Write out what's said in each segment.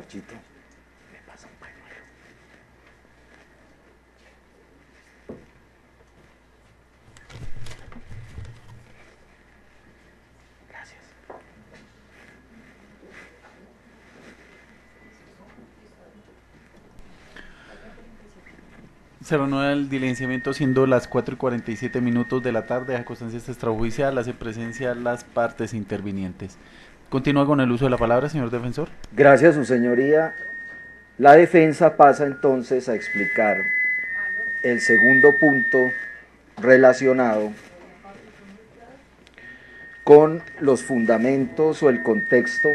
Chito, me pasa un pañuelo. Gracias. 09 el diligenciamiento siendo las 4:47 de la tarde, a constancia extrajudicial, hace presencia las partes intervinientes. Continúa con el uso de la palabra, señor defensor. Gracias, su señoría. La defensa pasa entonces a explicar el segundo punto relacionado con los fundamentos o el contexto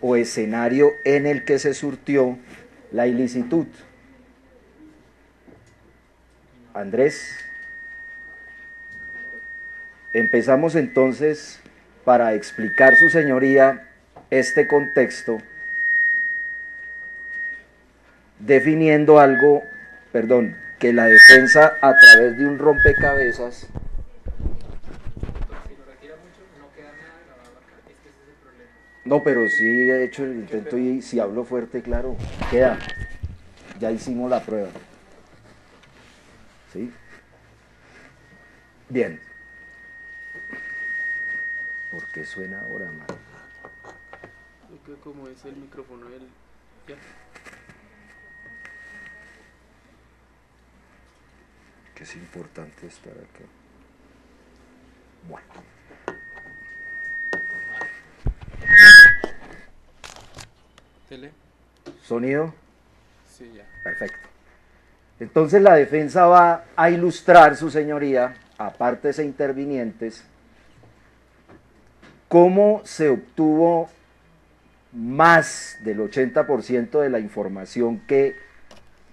o escenario en el que se surtió la ilicitud. Andrés, empezamos entonces para explicar, su señoría, este contexto, definiendo algo, perdón, que la defensa a través de un rompecabezas. No, pero sí he hecho el intento y si hablo fuerte, claro, queda. Ya hicimos la prueba. ¿Sí? Bien. ¿Por qué suena ahora mal? Creo que como es el micrófono del... ¿Ya? Que es importante estar acá. Bueno. ¿Tele? ¿Sonido? Sí, ya. Perfecto. Entonces la defensa va a ilustrar, su señoría, a partes e intervinientes, cómo se obtuvo más del 80% de la información que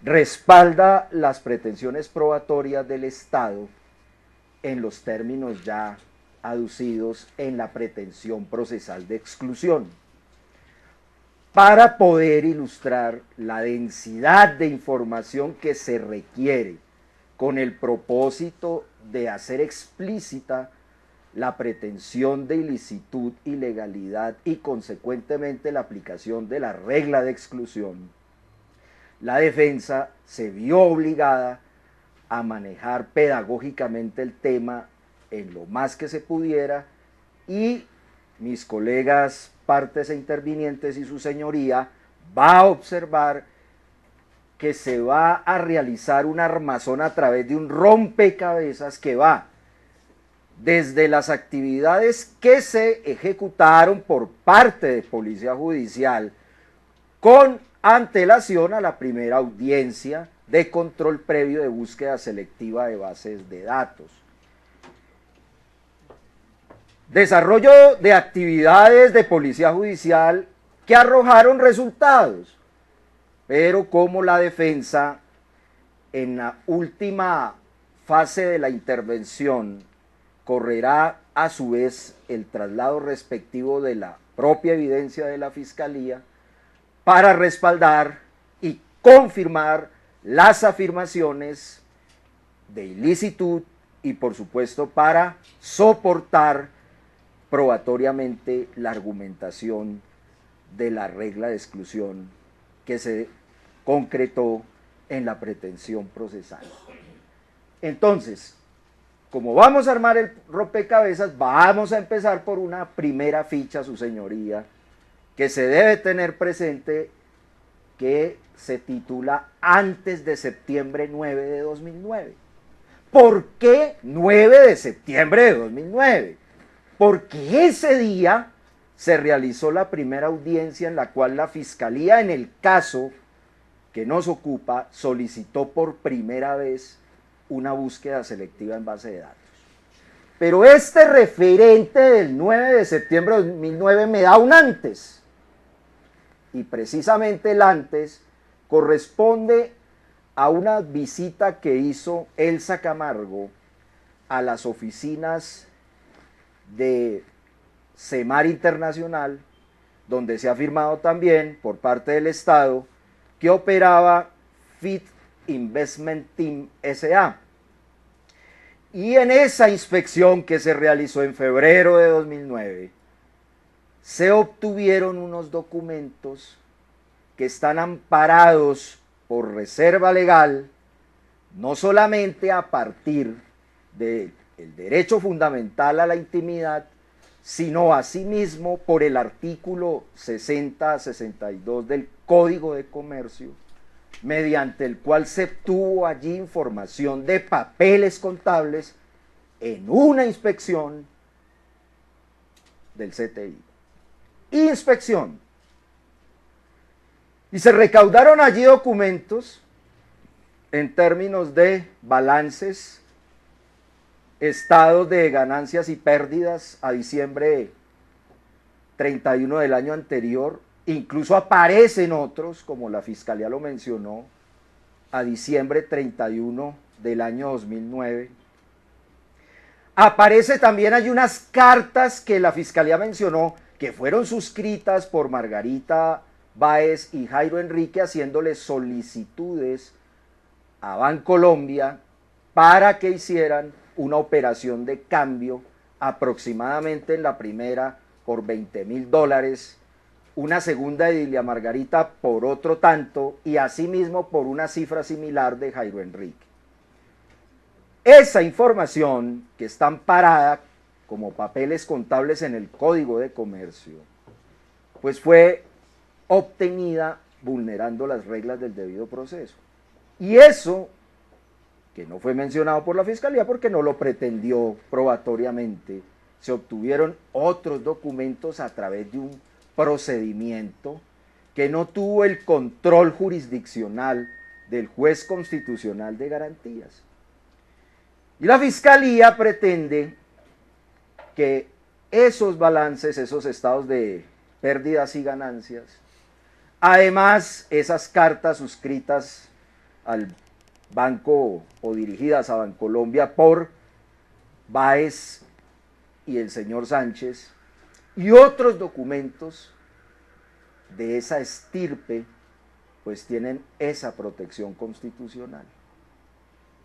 respalda las pretensiones probatorias del Estado en los términos ya aducidos en la pretensión procesal de exclusión, para poder ilustrar la densidad de información que se requiere con el propósito de hacer explícita la pretensión de ilicitud, ilegalidad y consecuentemente la aplicación de la regla de exclusión. La defensa se vio obligada a manejar pedagógicamente el tema en lo más que se pudiera y mis colegas partes e intervinientes y su señoría va a observar que se va a realizar un armazón a través de un rompecabezas que va desde las actividades que se ejecutaron por parte de Policía Judicial con antelación a la primera audiencia de control previo de búsqueda selectiva de bases de datos. Desarrollo de actividades de Policía Judicial que arrojaron resultados, pero como la defensa en la última fase de la intervención correrá a su vez el traslado respectivo de la propia evidencia de la Fiscalía para respaldar y confirmar las afirmaciones de ilicitud y por supuesto para soportar probatoriamente la argumentación de la regla de exclusión que se concretó en la pretensión procesal. Entonces, como vamos a armar el rompecabezas, vamos a empezar por una primera ficha, su señoría, que se debe tener presente, que se titula Antes de septiembre 9 de 2009. ¿Por qué 9 de septiembre de 2009? Porque ese día se realizó la primera audiencia en la cual la Fiscalía, en el caso que nos ocupa, solicitó por primera vez una búsqueda selectiva en base de datos. Pero este referente del 9 de septiembre de 2009 me da un antes. Y precisamente el antes corresponde a una visita que hizo Elsa Camargo a las oficinas de CEMAR Internacional, donde se ha afirmado también por parte del Estado que operaba Fit Investment Team S.A. Y en esa inspección que se realizó en febrero de 2009, se obtuvieron unos documentos que están amparados por reserva legal, no solamente a partir del derecho fundamental a la intimidad, sino asimismo por el artículo 60 a 62 del Código de Comercio, mediante el cual se obtuvo allí información de papeles contables en una inspección del CTI. Inspección. Y se recaudaron allí documentos en términos de balances, estados de ganancias y pérdidas a diciembre 31 del año anterior. Incluso aparecen otros, como la Fiscalía lo mencionó, a diciembre 31 del año 2009. Aparece también, hay unas cartas que la Fiscalía mencionó que fueron suscritas por Margarita Báez y Jairo Enrique haciéndole solicitudes a Bancolombia para que hicieran una operación de cambio aproximadamente en la primera por $20,000, una segunda de Dilia Margarita por otro tanto y asimismo por una cifra similar de Jairo Enrique. Esa información que está amparada como papeles contables en el Código de Comercio, pues fue obtenida vulnerando las reglas del debido proceso. Y eso, que no fue mencionado por la Fiscalía porque no lo pretendió probatoriamente, se obtuvieron otros documentos a través de un procedimiento que no tuvo el control jurisdiccional del juez constitucional de garantías. Y la Fiscalía pretende que esos balances, esos estados de pérdidas y ganancias, además esas cartas suscritas al banco o dirigidas a Bancolombia por Báez y el señor Sánchez, y otros documentos de esa estirpe, pues tienen esa protección constitucional.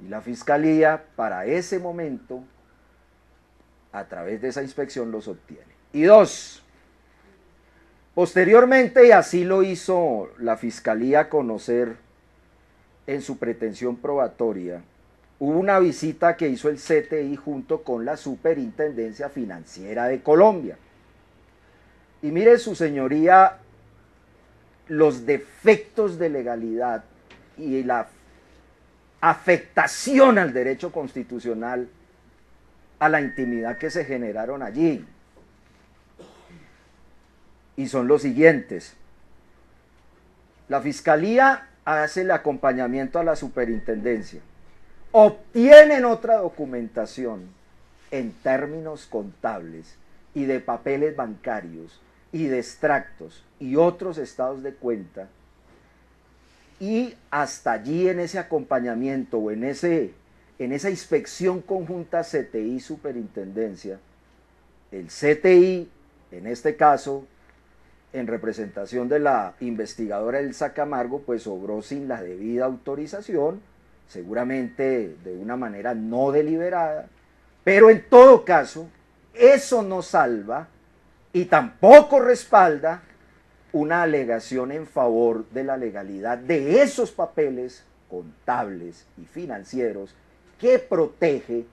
Y la Fiscalía, para ese momento, a través de esa inspección los obtiene. Y dos, posteriormente, y así lo hizo la Fiscalía conocer en su pretensión probatoria, hubo una visita que hizo el CTI junto con la Superintendencia Financiera de Colombia. Y mire su señoría los defectos de legalidad y la afectación al derecho constitucional a la intimidad que se generaron allí. Y son los siguientes. La Fiscalía hace el acompañamiento a la Superintendencia. Obtienen otra documentación en términos contables y de papeles bancarios y de extractos y otros estados de cuenta, y hasta allí en ese acompañamiento o en esa inspección conjunta CTI Superintendencia, el CTI, en este caso, en representación de la investigadora Elsa Camargo, pues obró sin la debida autorización, seguramente de una manera no deliberada, pero en todo caso, eso no salva y tampoco respalda una alegación en favor de la legalidad de esos papeles contables y financieros que protege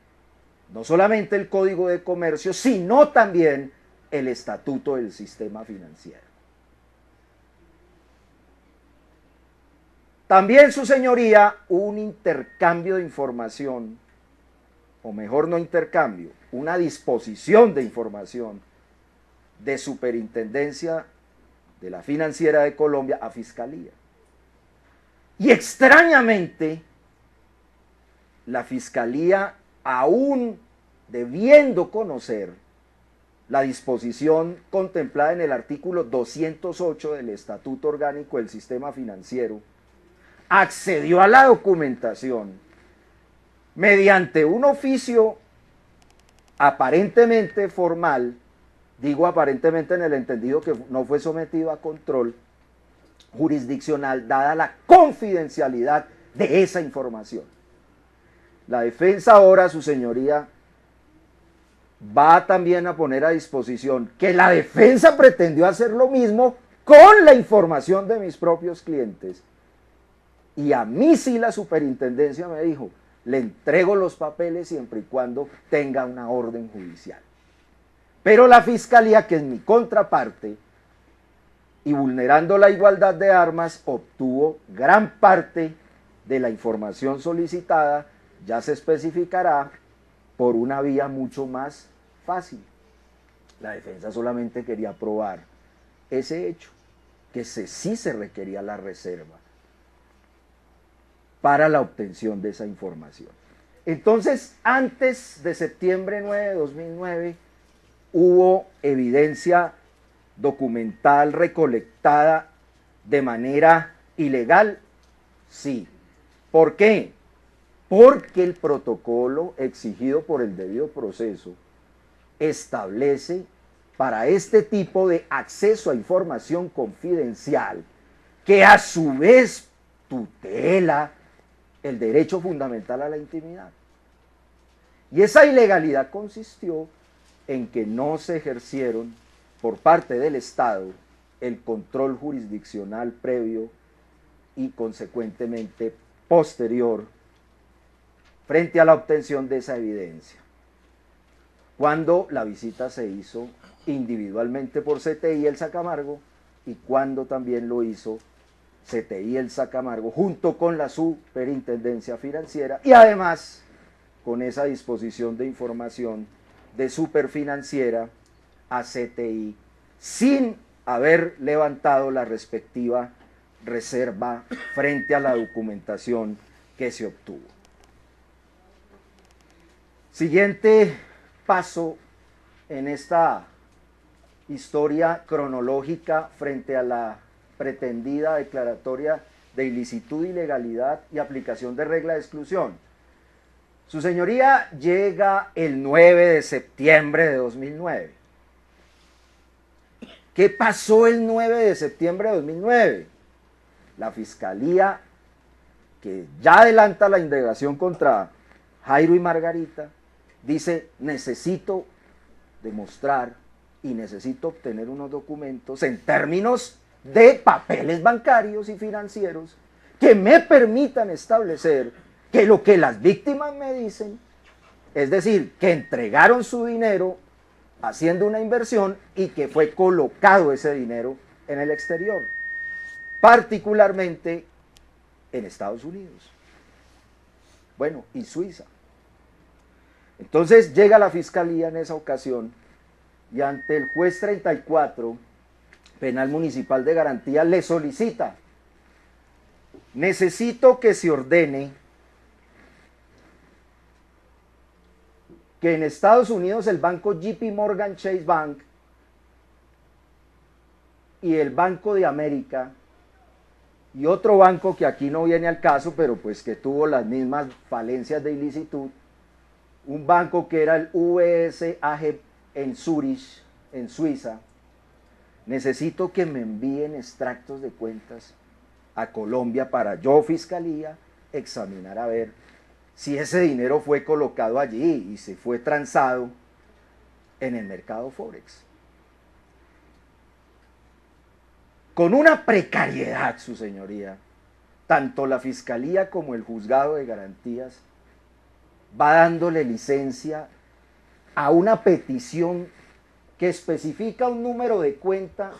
no solamente el Código de Comercio, sino también el Estatuto del Sistema Financiero. También, su señoría, un intercambio de información, o mejor no intercambio, una disposición de información de Superintendencia de la Financiera de Colombia a Fiscalía. Y extrañamente, la Fiscalía, aún debiendo conocer la disposición contemplada en el artículo 208 del Estatuto Orgánico del Sistema Financiero, accedió a la documentación mediante un oficio aparentemente formal, digo aparentemente en el entendido que no fue sometido a control jurisdiccional, dada la confidencialidad de esa información. La defensa ahora, su señoría, va también a poner a disposición que la defensa pretendió hacer lo mismo con la información de mis propios clientes. Y a mí sí la superintendencia me dijo, le entrego los papeles siempre y cuando tenga una orden judicial. Pero la fiscalía, que es mi contraparte, y vulnerando la igualdad de armas, obtuvo gran parte de la información solicitada, ya se especificará, por una vía mucho más fácil. La defensa solamente quería probar ese hecho, que sí se requería la reserva para la obtención de esa información. Entonces, antes de septiembre 9 de 2009, hubo evidencia documental recolectada de manera ilegal. Sí. ¿Por qué? Porque el protocolo exigido por el debido proceso establece para este tipo de acceso a información confidencial, que a su vez tutela el derecho fundamental a la intimidad. Y esa ilegalidad consistió en que no se ejercieron por parte del Estado el control jurisdiccional previo y consecuentemente posterior frente a la obtención de esa evidencia. Cuando la visita se hizo individualmente por CTI Elsa Camargo y cuando también lo hizo CTI Elsa Camargo junto con la Superintendencia Financiera y además con esa disposición de información de Superfinanciera a CTI sin haber levantado la respectiva reserva frente a la documentación que se obtuvo. Siguiente paso en esta historia cronológica frente a la pretendida declaratoria de ilicitud, ilegalidad y aplicación de regla de exclusión. Su señoría llega el 9 de septiembre de 2009. ¿Qué pasó el 9 de septiembre de 2009? La Fiscalía, que ya adelanta la indagación contra Jairo y Margarita, dice, necesito demostrar y necesito obtener unos documentos en términos de papeles bancarios y financieros que me permitan establecer que lo que las víctimas me dicen, es decir, que entregaron su dinero haciendo una inversión y que fue colocado ese dinero en el exterior, particularmente en Estados Unidos, bueno, y Suiza. Entonces llega la Fiscalía en esa ocasión y ante el juez 34, Penal Municipal de Garantía, le solicita, necesito que se ordene que en Estados Unidos el banco JP Morgan Chase Bank y el Banco de América y otro banco que aquí no viene al caso, pero pues que tuvo las mismas falencias de ilicitud, un banco que era el UBS AG en Zurich, en Suiza, necesito que me envíen extractos de cuentas a Colombia para yo, Fiscalía, examinar a ver si ese dinero fue colocado allí y se fue transado en el mercado Forex. Con una precariedad, su señoría, tanto la Fiscalía como el Juzgado de Garantías va dándole licencia a una petición que especifica un número de cuenta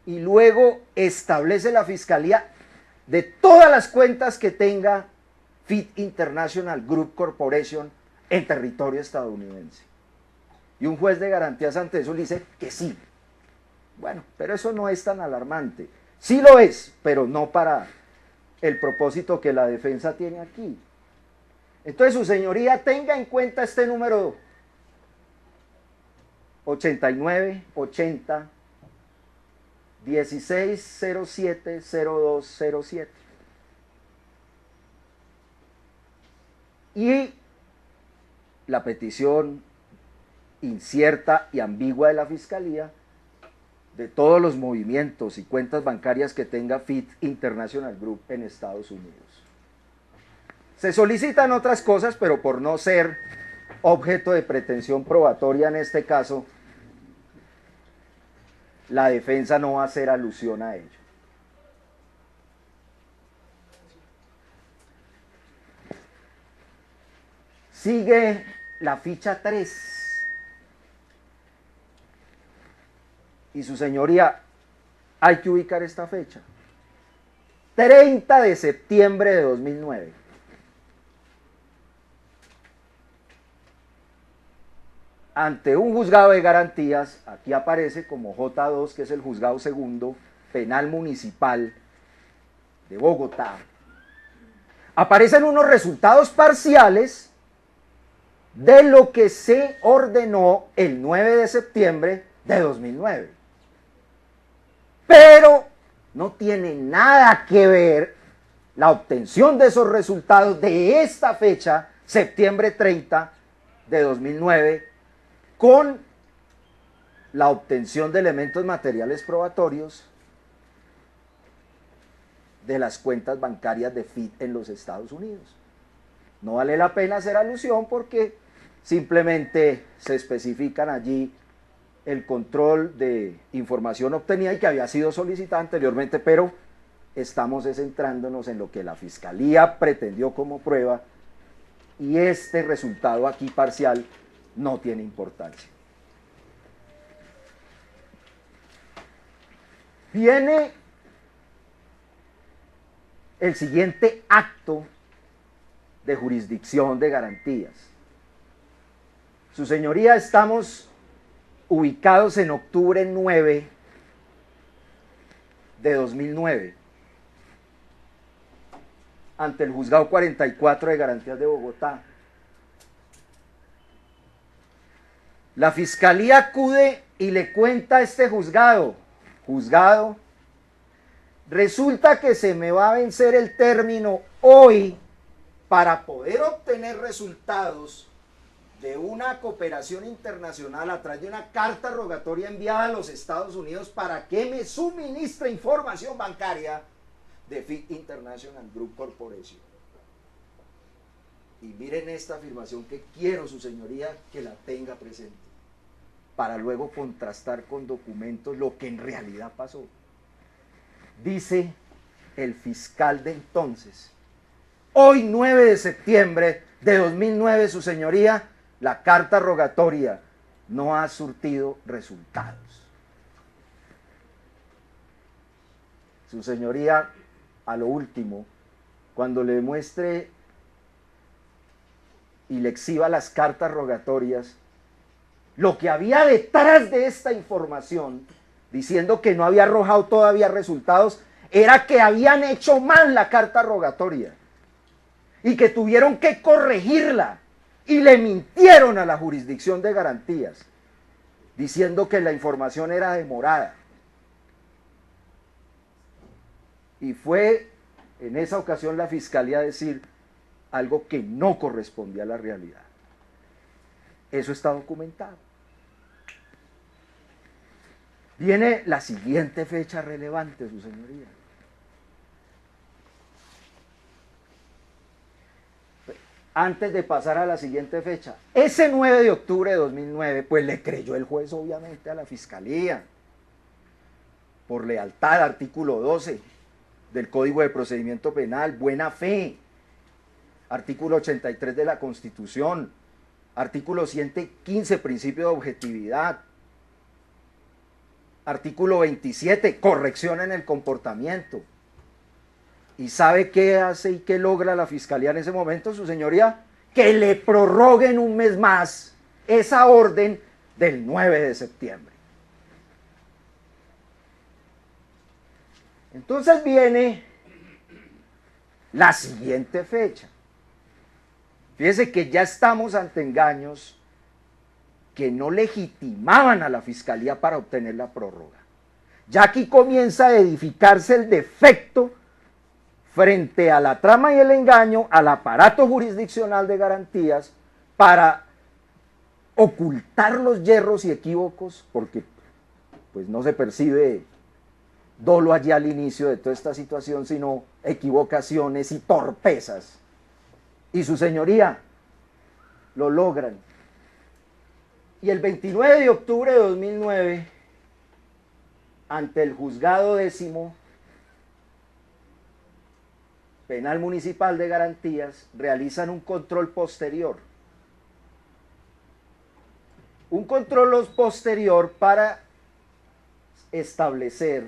y luego establece la Fiscalía de todas las cuentas que tenga Fit International Group Corporation en territorio estadounidense. Y un juez de garantías ante eso le dice que sí. Bueno, pero eso no es tan alarmante. Sí lo es, pero no para el propósito que la defensa tiene aquí. Entonces, su señoría, tenga en cuenta este número 8980 16070207. Y la petición incierta y ambigua de la Fiscalía de todos los movimientos y cuentas bancarias que tenga Fit International Group en Estados Unidos. Se solicitan otras cosas, pero por no ser objeto de pretensión probatoria en este caso, la defensa no va a hacer alusión a ello. Sigue la ficha 3. Y su señoría, hay que ubicar esta fecha. 30 de septiembre de 2009. Ante un juzgado de garantías, aquí aparece como J2, que es el juzgado segundo penal municipal de Bogotá, aparecen unos resultados parciales de lo que se ordenó el 9 de septiembre de 2009. Pero no tiene nada que ver la obtención de esos resultados de esta fecha, septiembre 30 de 2009, con la obtención de elementos materiales probatorios de las cuentas bancarias de FIT en los Estados Unidos. No vale la pena hacer alusión porque simplemente se especifican allí el control de información obtenida y que había sido solicitada anteriormente, pero estamos centrándonos en lo que la Fiscalía pretendió como prueba y este resultado aquí parcial no tiene importancia. Viene el siguiente acto de jurisdicción de garantías. Su señoría, estamos ubicados en octubre 9 de 2009 ante el juzgado 44 de garantías de Bogotá. La Fiscalía acude y le cuenta a este juzgado, resulta que se me va a vencer el término hoy para poder obtener resultados de una cooperación internacional a través de una carta rogatoria enviada a los Estados Unidos para que me suministre información bancaria de FIT International Group Corporation. Y miren esta afirmación que quiero, su señoría, que la tenga presente, para luego contrastar con documentos lo que en realidad pasó. Dice el fiscal de entonces: hoy 9 de septiembre de 2009, su señoría, la carta rogatoria no ha surtido resultados. Su señoría, a lo último, cuando le muestre y le exhiba las cartas rogatorias, lo que había detrás de esta información, diciendo que no había arrojado todavía resultados, era que habían hecho mal la carta rogatoria y que tuvieron que corregirla y le mintieron a la jurisdicción de garantías, diciendo que la información era demorada. Y fue en esa ocasión la Fiscalía a decir algo que no correspondía a la realidad. Eso está documentado. Viene la siguiente fecha relevante, su señoría. Antes de pasar a la siguiente fecha, ese 9 de octubre de 2009, pues le creyó el juez obviamente a la Fiscalía, por lealtad, artículo 12 del Código de Procedimiento Penal, buena fe, artículo 83 de la Constitución, artículo 115, principio de objetividad, artículo 27, corrección en el comportamiento. ¿Y sabe qué hace y qué logra la Fiscalía en ese momento, su señoría? Que le prorroguen un mes más esa orden del 9 de septiembre. Entonces viene la siguiente fecha. Fíjese que ya estamos ante engaños que no legitimaban a la Fiscalía para obtener la prórroga. Ya aquí comienza a edificarse el defecto frente a la trama y el engaño al aparato jurisdiccional de garantías para ocultar los yerros y equívocos, porque pues no se percibe dolo allí al inicio de toda esta situación, sino equivocaciones y torpezas. Y su señoría lo logran. Y el 29 de octubre de 2009 ante el juzgado 10º Penal Municipal de Garantías, realizan un control posterior. Un control posterior para establecer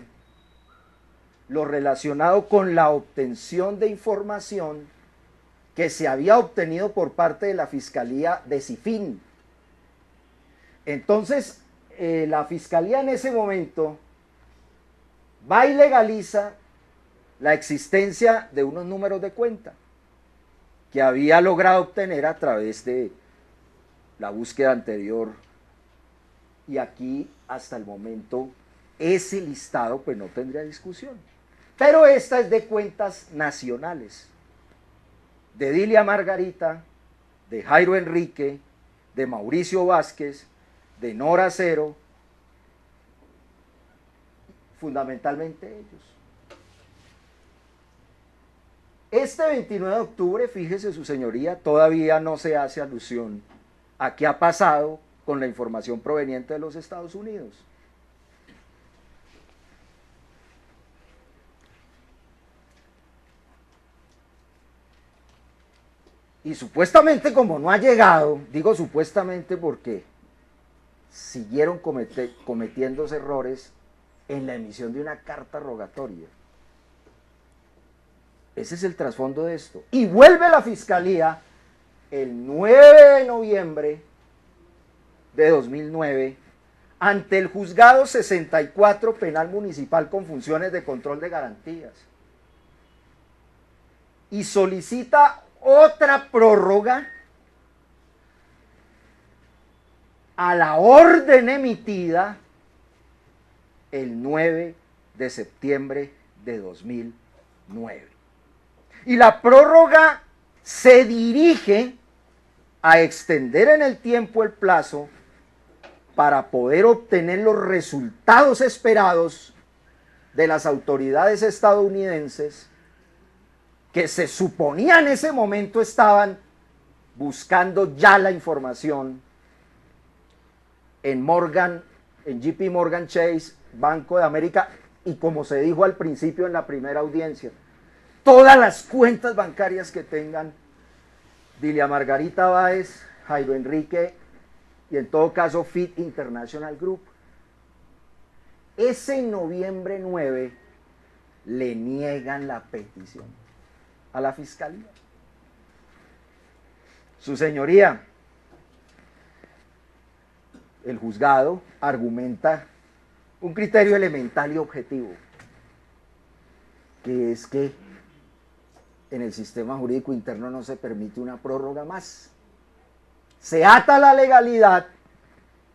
lo relacionado con la obtención de información que se había obtenido por parte de la Fiscalía de Sifín. Entonces, la Fiscalía en ese momento va y legaliza la existencia de unos números de cuenta que había logrado obtener a través de la búsqueda anterior, y aquí hasta el momento ese listado pues no tendría discusión, pero esta es de cuentas nacionales, de Dilia Margarita, de Jairo Enrique, de Mauricio Vázquez, de Nora Cero, fundamentalmente ellos. Este 29 de octubre, fíjese su señoría, todavía no se hace alusión a qué ha pasado con la información proveniente de los Estados Unidos. Y supuestamente, como no ha llegado, digo supuestamente porque siguieron cometiendo errores en la emisión de una carta rogatoria. Ese es el trasfondo de esto. Y vuelve la Fiscalía el 9 de noviembre de 2009 ante el Juzgado 64 Penal Municipal con funciones de control de garantías y solicita otra prórroga a la orden emitida el 9 de septiembre de 2009. Y la prórroga se dirige a extender en el tiempo el plazo para poder obtener los resultados esperados de las autoridades estadounidenses que se suponía en ese momento estaban buscando ya la información en JP Morgan Chase, Banco de América, y como se dijo al principio en la primera audiencia, todas las cuentas bancarias que tengan Dilia Margarita Báez, Jairo Enrique y en todo caso Fit International Group. Ese noviembre 9 le niegan la petición a la Fiscalía. Su señoría, el juzgado argumenta un criterio elemental y objetivo, que es que en el sistema jurídico interno no se permite una prórroga más. Se ata la legalidad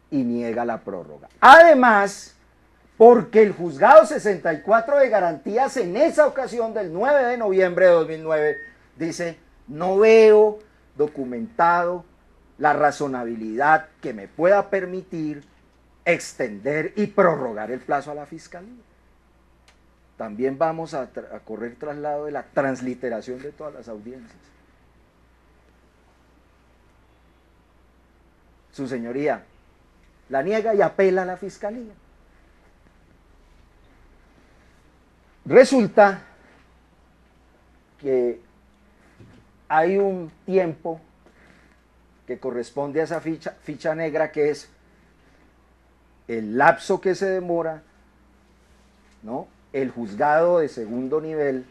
y niega la prórroga. Además, porque el juzgado 64 de garantías en esa ocasión del 9 de noviembre de 2009 dice, no veo documentado la razonabilidad que me pueda permitir extender y prorrogar el plazo a la Fiscalía. También vamos a correr traslado de la transliteración de todas las audiencias. Su señoría la niega y apela a la Fiscalía. Resulta que hay un tiempo que corresponde a esa ficha negra, que es el lapso que se demora, ¿no?, el juzgado de segundo nivel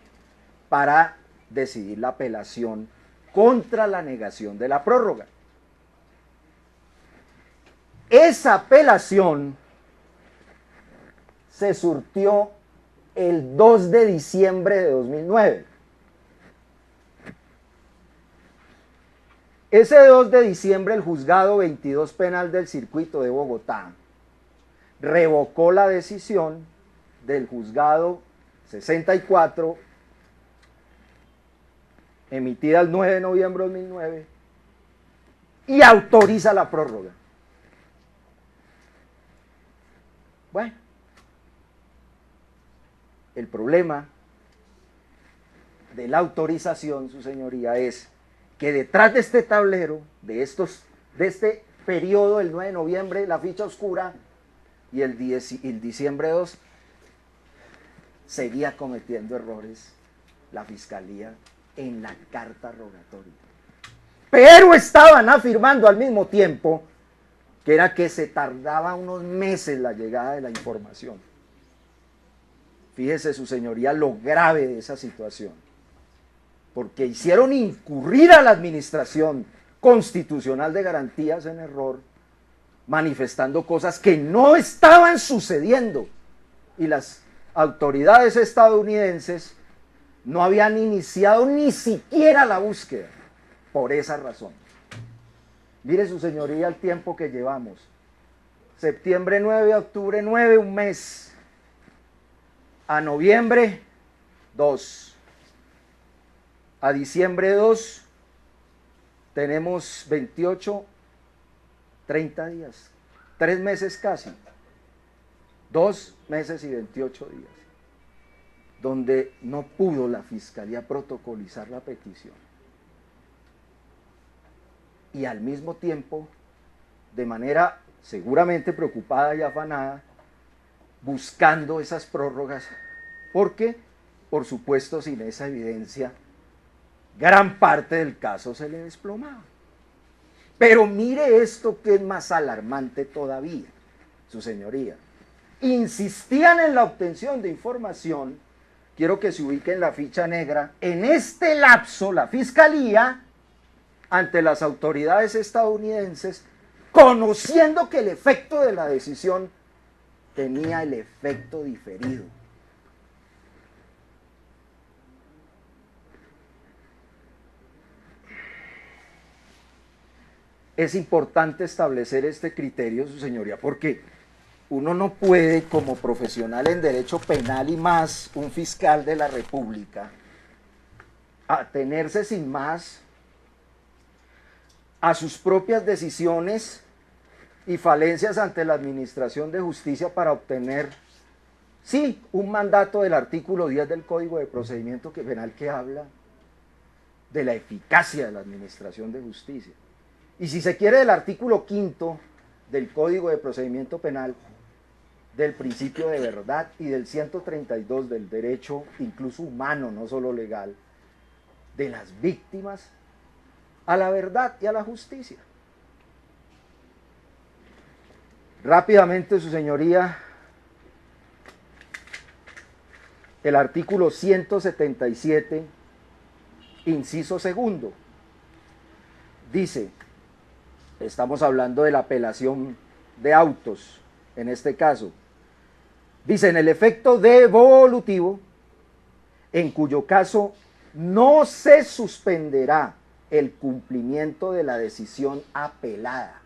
para decidir la apelación contra la negación de la prórroga. Esa apelación se surtió el 2 de diciembre de 2009. Ese 2 de diciembre el juzgado 22 penal del circuito de Bogotá revocó la decisión del juzgado 64 emitida el 9 de noviembre de 2009 y autoriza la prórroga. Bueno, el problema de la autorización, su señoría, es que detrás de este tablero, de este periodo, el 9 de noviembre, la ficha oscura, y el diciembre 2, seguía cometiendo errores la Fiscalía en la carta rogatoria. Pero estaban afirmando al mismo tiempo que era que se tardaba unos meses la llegada de la información. Fíjese, su señoría, lo grave de esa situación. Porque hicieron incurrir a la Administración Constitucional de Garantías en error, manifestando cosas que no estaban sucediendo. Y las autoridades estadounidenses no habían iniciado ni siquiera la búsqueda por esa razón. Mire, su señoría, el tiempo que llevamos. Septiembre 9, octubre 9, un mes. A noviembre 2. A diciembre 2 tenemos 28, 30 días. 3 meses casi. 2 meses y 28 días. Donde no pudo la Fiscalía protocolizar la petición. Y al mismo tiempo, de manera seguramente preocupada y afanada, buscando esas prórrogas, porque, por supuesto, sin esa evidencia, gran parte del caso se le desplomaba. Pero mire esto que es más alarmante todavía, su señoría. Insistían en la obtención de información, quiero que se ubique en la ficha negra, en este lapso la Fiscalía, ante las autoridades estadounidenses, conociendo que el efecto de la decisión tenía el efecto diferido. Es importante establecer este criterio, su señoría, porque uno no puede, como profesional en derecho penal y más un fiscal de la República, atenerse sin más a sus propias decisiones y falencias ante la Administración de Justicia para obtener, sí, un mandato del artículo 10 del Código de Procedimiento Penal que habla de la eficacia de la Administración de Justicia. Y si se quiere, del artículo 5 del Código de Procedimiento Penal, del principio de verdad y del 132 del derecho incluso humano, no solo legal, de las víctimas a la verdad y a la justicia. Rápidamente, su señoría, el artículo 177, inciso segundo, dice, estamos hablando de la apelación de autos, en este caso, dice, en el efecto devolutivo, en cuyo caso no se suspenderá el cumplimiento de la decisión apelada,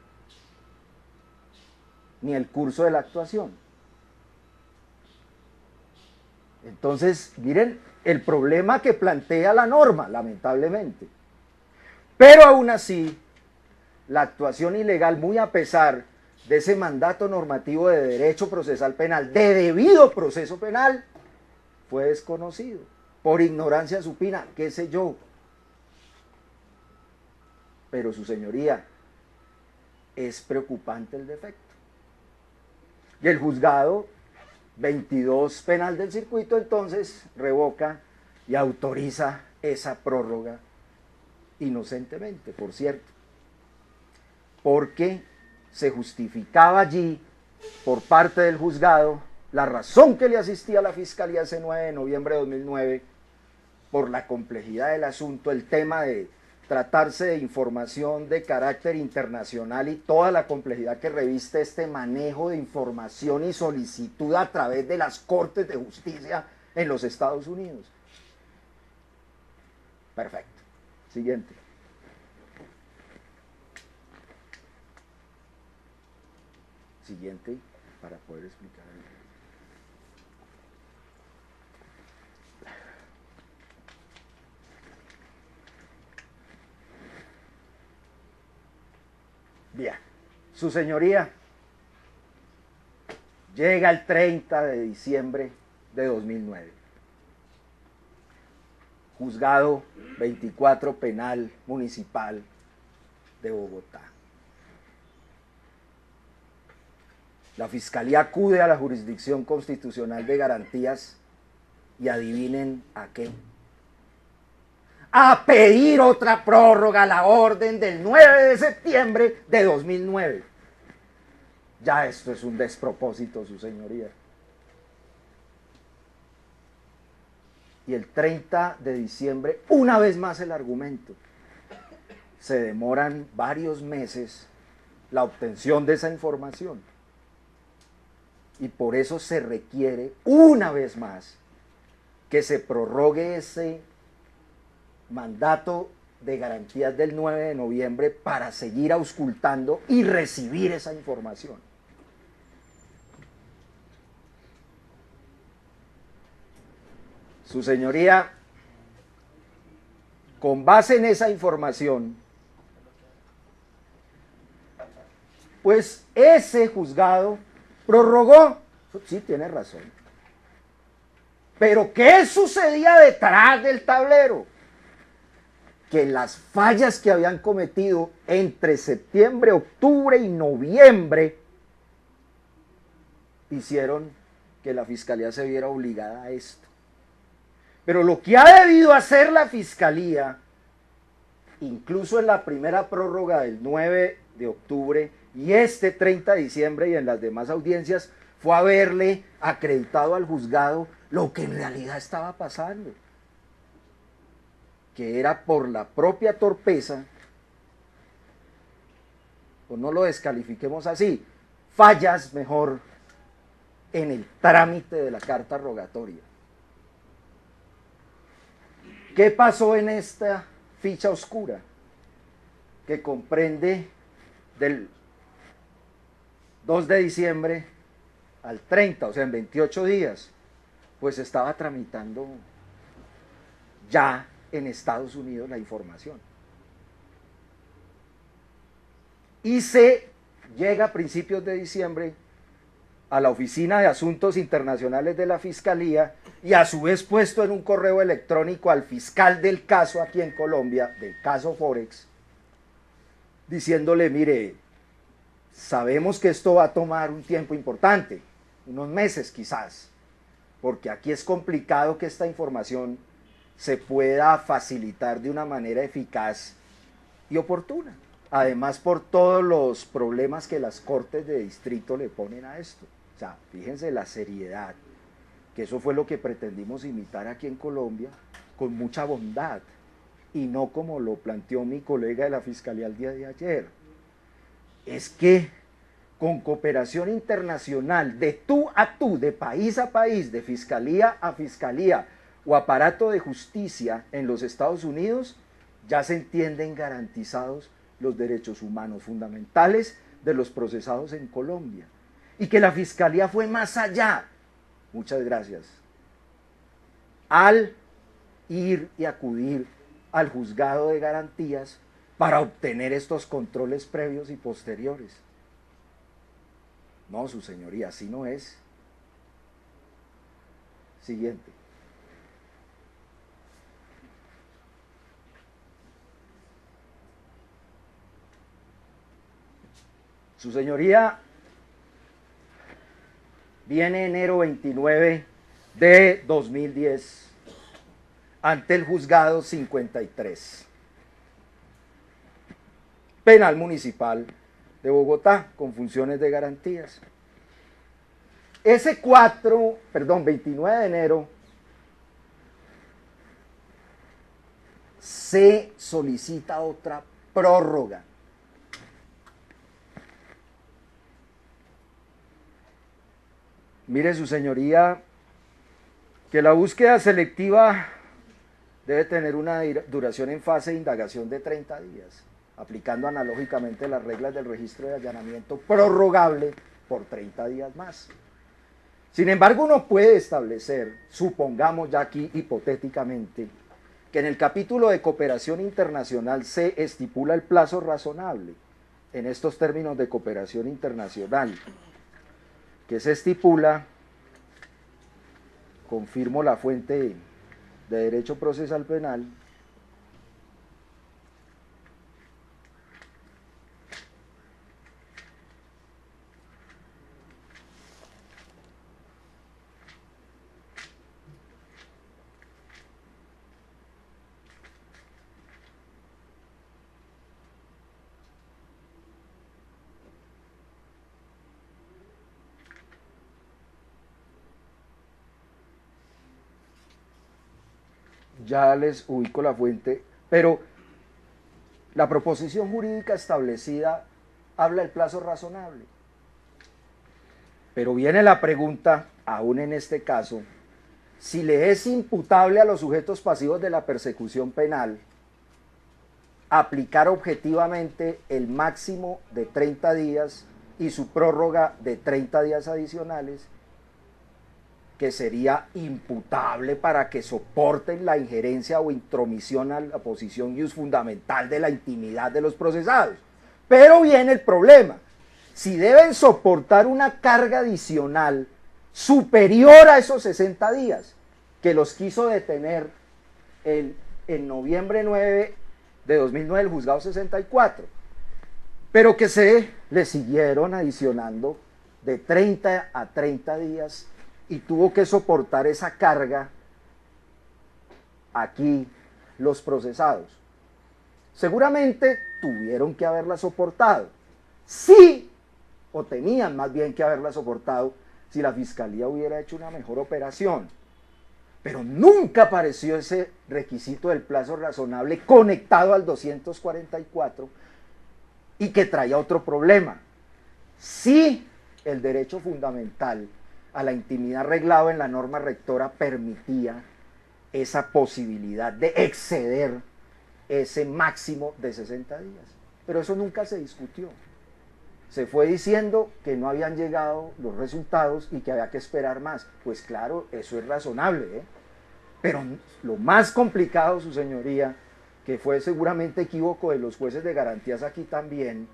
ni el curso de la actuación. Entonces, miren el problema que plantea la norma, lamentablemente. Pero aún así, la actuación ilegal, muy a pesar de ese mandato normativo de derecho procesal penal, de debido proceso penal, fue desconocido, por ignorancia supina, qué sé yo. Pero, su señoría, es preocupante el defecto. Y el juzgado 22 penal del circuito entonces revoca y autoriza esa prórroga inocentemente, por cierto, porque se justificaba allí por parte del juzgado la razón que le asistía a la Fiscalía ese 9 de noviembre de 2009 por la complejidad del asunto, el tema de tratarse de información de carácter internacional y toda la complejidad que reviste este manejo de información y solicitud a través de las Cortes de Justicia en los Estados Unidos. Perfecto. Siguiente. Siguiente, para poder explicar. Bien, su señoría, llega el 30 de diciembre de 2009. Juzgado 24 Penal Municipal de Bogotá. La Fiscalía acude a la Jurisdicción Constitucional de Garantías Y adivinen a qué. A pedir otra prórroga a la orden del 9 de septiembre de 2009. Ya esto es un despropósito, su señoría. Y el 30 de diciembre, una vez más el argumento. Se demoran varios meses la obtención de esa información. Y por eso se requiere, una vez más, que se prorrogue ese mandato de garantías del 9 de noviembre para seguir auscultando y recibir esa información. Su señoría, con base en esa información, pues ese juzgado prorrogó. Sí, tiene razón. Pero ¿qué sucedía detrás del tablero? Que las fallas que habían cometido entre septiembre, octubre y noviembre hicieron que la Fiscalía se viera obligada a esto. Pero lo que ha debido hacer la Fiscalía, incluso en la primera prórroga del 9 de octubre y este 30 de diciembre y en las demás audiencias, fue haberle acreditado al juzgado lo que en realidad estaba pasando, que era por la propia torpeza, o no lo descalifiquemos así, fallas mejor en el trámite de la carta rogatoria. ¿Qué pasó en esta ficha oscura que comprende del 2 de diciembre al 30, o sea, en 28 días? Pues estaba tramitando ya en Estados Unidos la información. Y se llega a principios de diciembre a la Oficina de Asuntos Internacionales de la Fiscalía y a su vez puesto en un correo electrónico al fiscal del caso aquí en Colombia, del caso Forex, diciéndole, mire, sabemos que esto va a tomar un tiempo importante, unos meses quizás, porque aquí es complicado que esta información se pueda facilitar de una manera eficaz y oportuna. Además, por todos los problemas que las cortes de distrito le ponen a esto. O sea, fíjense la seriedad, que eso fue lo que pretendimos imitar aquí en Colombia, con mucha bondad, y no como lo planteó mi colega de la Fiscalía el día de ayer. Es que con cooperación internacional, de tú a tú, de país a país, de fiscalía a fiscalía, o aparato de justicia en los Estados Unidos, ya se entienden garantizados los derechos humanos fundamentales de los procesados en Colombia. Y que la Fiscalía fue más allá, muchas gracias, al ir y acudir al juzgado de garantías para obtener estos controles previos y posteriores. No, su señoría, así no es. Siguiente. Su señoría, viene enero 29 de 2010 ante el juzgado 53, penal municipal de Bogotá, con funciones de garantías. Ese 29 de enero se solicita otra prórroga. Mire, su señoría, que la búsqueda selectiva debe tener una duración en fase de indagación de 30 días, aplicando analógicamente las reglas del registro de allanamiento prorrogable por 30 días más. Sin embargo, uno puede establecer, supongamos ya aquí hipotéticamente, que en el capítulo de cooperación internacional se estipula el plazo razonable en estos términos de cooperación internacional, que se estipula, confirmo la fuente de derecho procesal penal, ya les ubico la fuente, pero la proposición jurídica establecida habla del plazo razonable. Pero viene la pregunta, aún en este caso, si le es imputable a los sujetos pasivos de la persecución penal aplicar objetivamente el máximo de 30 días y su prórroga de 30 días adicionales, que sería imputable para que soporten la injerencia o intromisión a la posición ius fundamental de la intimidad de los procesados. Pero viene el problema, si deben soportar una carga adicional superior a esos 60 días, que los quiso detener en noviembre 9 de 2009 el juzgado 64, pero que se le siguieron adicionando de 30 a 30 días y tuvo que soportar esa carga aquí los procesados. Seguramente tuvieron que haberla soportado, sí, o tenían más bien que haberla soportado si la fiscalía hubiera hecho una mejor operación. Pero nunca apareció ese requisito del plazo razonable conectado al 244 y que traía otro problema. Sí, el derecho fundamental a la intimidad reglado en la norma rectora permitía esa posibilidad de exceder ese máximo de 60 días. Pero eso nunca se discutió. Se fue diciendo que no habían llegado los resultados y que había que esperar más. Pues claro, eso es razonable, ¿eh? Pero lo más complicado, su señoría, que fue seguramente equívoco de los jueces de garantías aquí también,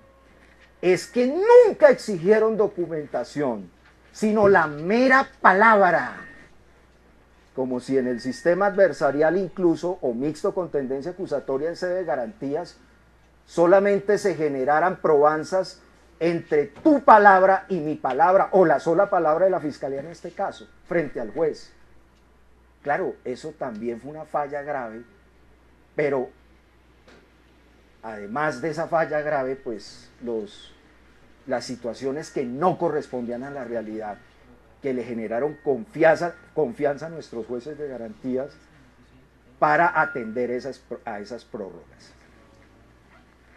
es que nunca exigieron documentación, sino la mera palabra, como si en el sistema adversarial incluso o mixto con tendencia acusatoria en sede de garantías solamente se generaran probanzas entre tu palabra y mi palabra, o la sola palabra de la fiscalía en este caso, frente al juez. Claro, eso también fue una falla grave, pero además de esa falla grave, pues las situaciones que no correspondían a la realidad, que le generaron confianza a nuestros jueces de garantías para atender a esas prórrogas.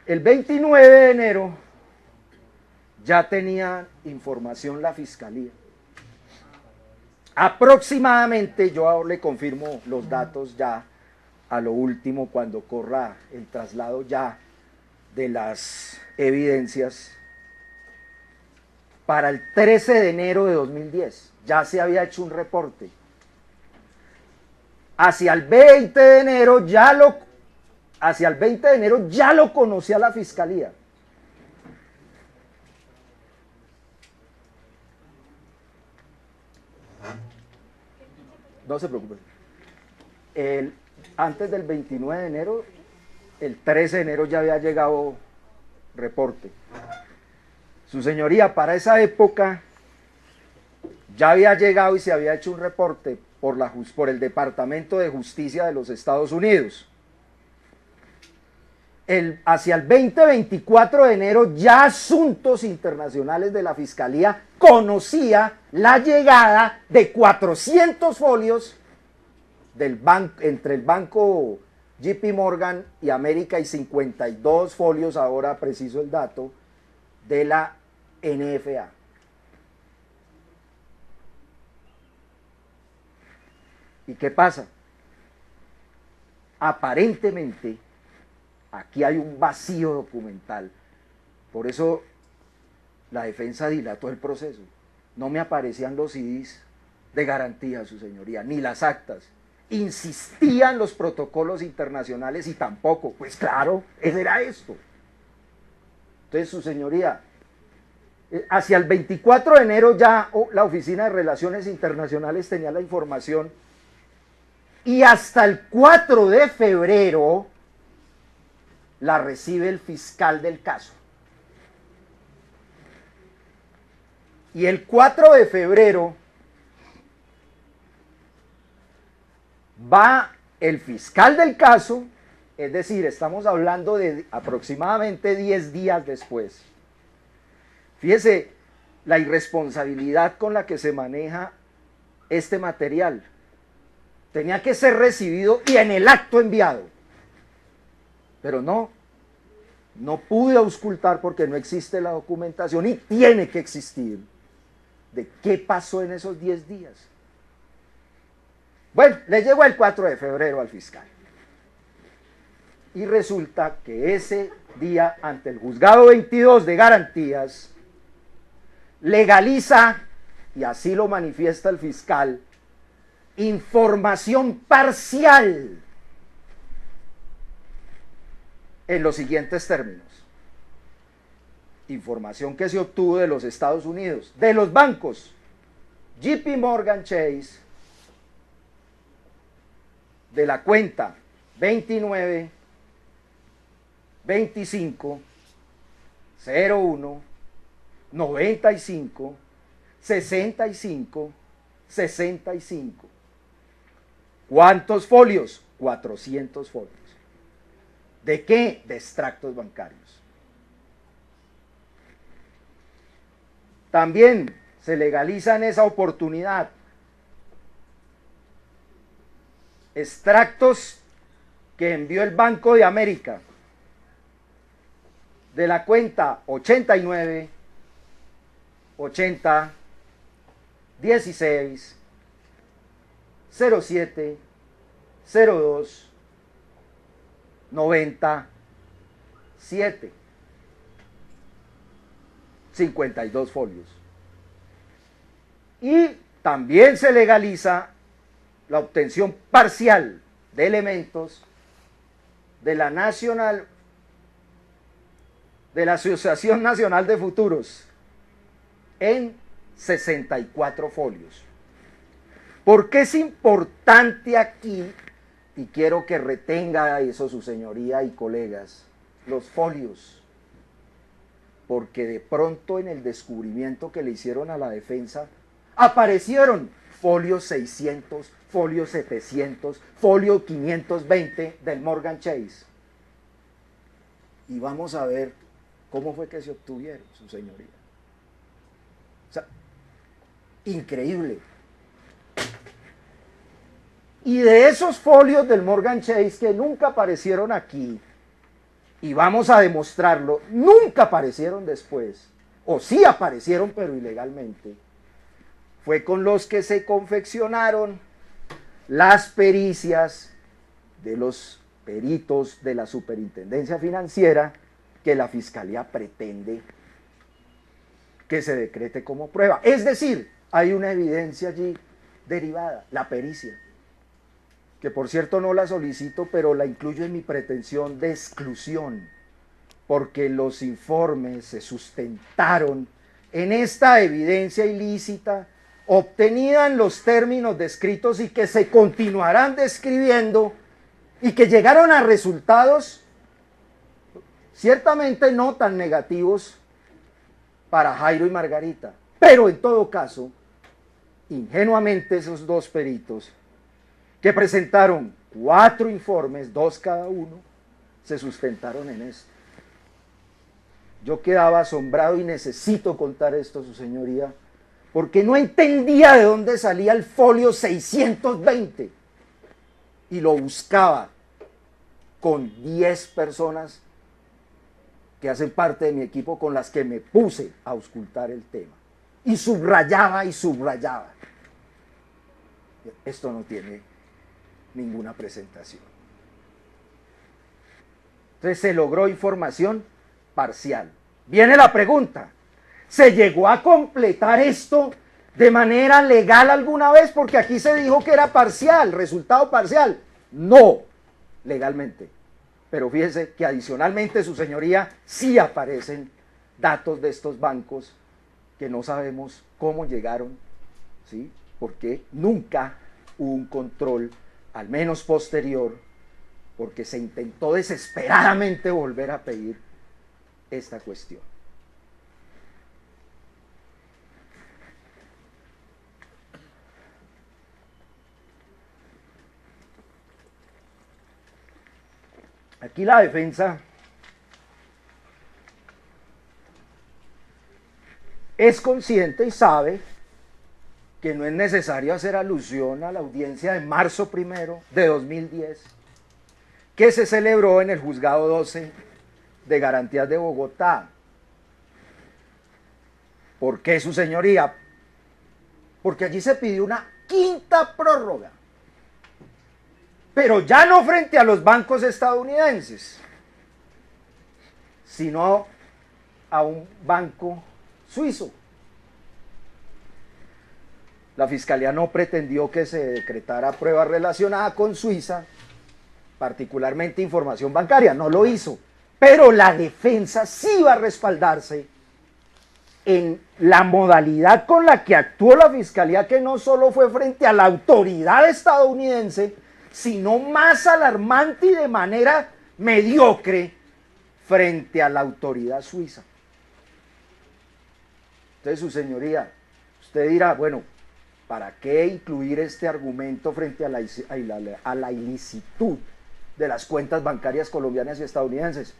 El 29 de enero ya tenía información la fiscalía. Aproximadamente, yo le confirmo los datos ya a lo último cuando corra el traslado ya de las evidencias, para el 13 de enero de 2010 ya se había hecho un reporte. Hacia el 20 de enero ya lo conocía la fiscalía. No se preocupen. Antes del 29 de enero, el 13 de enero ya había llegado reporte. Su señoría, para esa época ya había llegado y se había hecho un reporte por el Departamento de Justicia de los Estados Unidos. Hacia el 20-24 de enero ya Asuntos Internacionales de la Fiscalía conocía la llegada de 400 folios entre el banco JP Morgan y América y 52 folios, ahora preciso el dato, de la NFA. ¿Y qué pasa? Aparentemente aquí hay un vacío documental. Por eso la defensa dilató el proceso. No me aparecían los CDs de garantía, su señoría, ni las actas. Insistían los protocolos internacionales y tampoco. Pues claro, era esto. Entonces, su señoría, hacia el 24 de enero ya la Oficina de Relaciones Internacionales tenía la información y hasta el 4 de febrero la recibe el fiscal del caso. Y el 4 de febrero va el fiscal del caso, es decir, estamos hablando de aproximadamente 10 días después. Fíjese la irresponsabilidad con la que se maneja este material. tenía que ser recibido y en el acto enviado. Pero no pude auscultar porque no existe la documentación y tiene que existir de qué pasó en esos 10 días. Bueno, le llegó el 4 de febrero al fiscal. Y resulta que ese día, ante el juzgado 22 de garantías, legaliza, y así lo manifiesta el fiscal, información parcial en los siguientes términos. Información que se obtuvo de los Estados Unidos, de los bancos JP Morgan Chase, de la cuenta 29 25 01 95 65 65. ¿Cuántos folios? 400 folios. ¿De qué? De extractos bancarios. También se legaliza en esa oportunidad extractos que envió el Banco de América de la cuenta 89 80 16 07 02 90 7, 52 folios. Y también se legaliza la obtención parcial de elementos de la Asociación Nacional de Futuros en 64 folios. ¿Por qué es importante aquí? Y quiero que retenga eso su señoría y colegas, los folios. Porque de pronto en el descubrimiento que le hicieron a la defensa, aparecieron folios 600, folio 700, folio 520 del Morgan Chase. Y vamos a ver cómo fue que se obtuvieron, su señoría. O sea, increíble. Y de esos folios del Morgan Chase que nunca aparecieron aquí, y vamos a demostrarlo, nunca aparecieron después, o sí aparecieron pero ilegalmente, fue con los que se confeccionaron las pericias de los peritos de la Superintendencia Financiera que la Fiscalía pretende que se decrete como prueba. Es decir, hay una evidencia allí derivada, la pericia, que por cierto no la solicito, pero la incluyo en mi pretensión de exclusión, porque los informes se sustentaron en esta evidencia ilícita, obtenida en los términos descritos y que se continuarán describiendo, y que llegaron a resultados ciertamente no tan negativos para Jairo y Margarita, pero en todo caso, ingenuamente esos dos peritos, que presentaron 4 informes, 2 cada uno, se sustentaron en esto. Yo quedaba asombrado y necesito contar esto, su señoría, porque no entendía de dónde salía el folio 620 y lo buscaba con 10 personas que hacen parte de mi equipo con las que me puse a auscultar el tema y subrayaba y subrayaba. Esto no tiene ninguna presentación. Entonces se logró información parcial. Viene la pregunta: ¿se llegó a completar esto de manera legal alguna vez? Porque aquí se dijo que era parcial, resultado parcial. No, legalmente. Pero fíjese que adicionalmente, su señoría, sí aparecen datos de estos bancos que no sabemos cómo llegaron, ¿sí? Porque nunca hubo un control, al menos posterior, porque se intentó desesperadamente volver a pedir esta cuestión. Aquí la defensa es consciente y sabe que no es necesario hacer alusión a la audiencia de marzo 1 de 2010, que se celebró en el Juzgado 12 de Garantías de Bogotá. ¿Por qué, su señoría? Porque allí se pidió una quinta prórroga, pero ya no frente a los bancos estadounidenses, sino a un banco suizo. La Fiscalía no pretendió que se decretara prueba relacionada con Suiza, particularmente información bancaria, no lo hizo, pero la defensa sí va a respaldarse en la modalidad con la que actuó la Fiscalía, que no solo fue frente a la autoridad estadounidense, sino más alarmante y de manera mediocre frente a la autoridad suiza. Entonces, su señoría, usted dirá, bueno, ¿para qué incluir este argumento frente a la ilicitud de las cuentas bancarias colombianas y estadounidenses?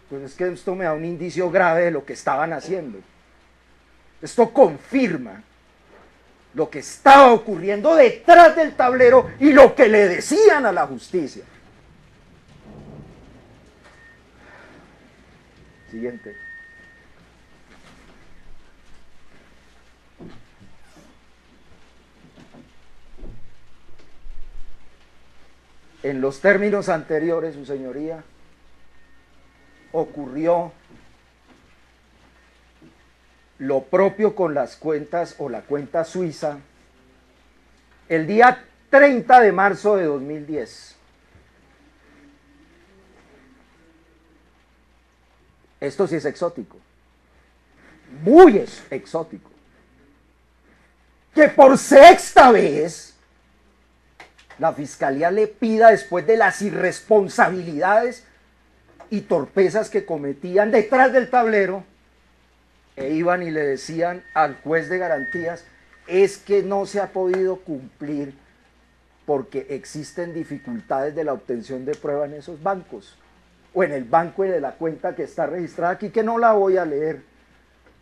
Pues es que esto me da un indicio grave de lo que estaban haciendo. Esto confirma lo que estaba ocurriendo detrás del tablero y lo que le decían a la justicia. Siguiente. En los términos anteriores, su señoría, ocurrió lo propio con las cuentas o la cuenta suiza el día 30 de marzo de 2010. Esto sí es exótico, muy exótico, que por sexta vez la Fiscalía le pida, después de las irresponsabilidades y torpezas que cometían detrás del tablero, e iban y le decían al juez de garantías, es que no se ha podido cumplir porque existen dificultades de la obtención de prueba en esos bancos, o en el banco de la cuenta que está registrada aquí, que no la voy a leer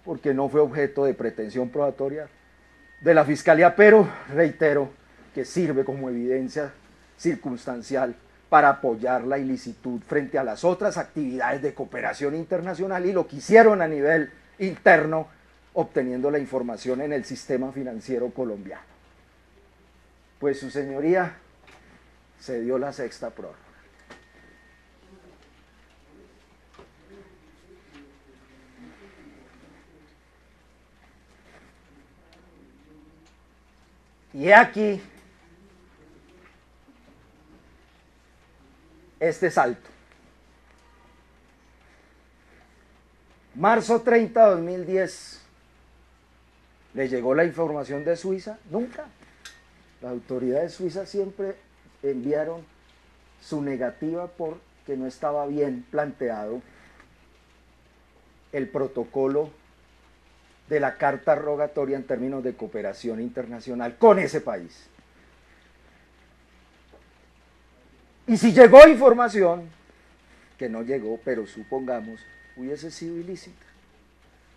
porque no fue objeto de pretensión probatoria de la Fiscalía, pero reitero que sirve como evidencia circunstancial para apoyar la ilicitud frente a las otras actividades de cooperación internacional y lo que hicieron a nivel interno, obteniendo la información en el sistema financiero colombiano. Pues, su señoría, se dio la sexta prórroga. Y aquí este salto. Marzo 30 de 2010, ¿le llegó la información de Suiza? Nunca. Las autoridades suizas siempre enviaron su negativa porque no estaba bien planteado el protocolo de la carta rogatoria en términos de cooperación internacional con ese país. Y si llegó información, que no llegó, pero supongamos, hubiese sido ilícita.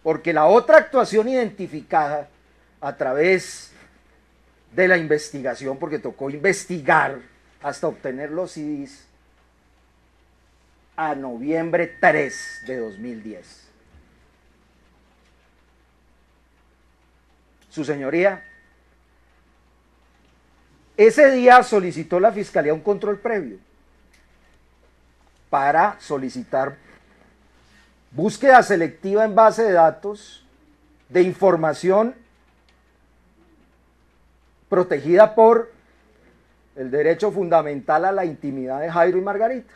Porque la otra actuación identificada a través de la investigación, porque tocó investigar hasta obtener los CDs a noviembre 3 de 2010. Su señoría, ese día solicitó la Fiscalía un control previo para solicitar búsqueda selectiva en base de datos de información protegida por el derecho fundamental a la intimidad de Jairo y Margarita,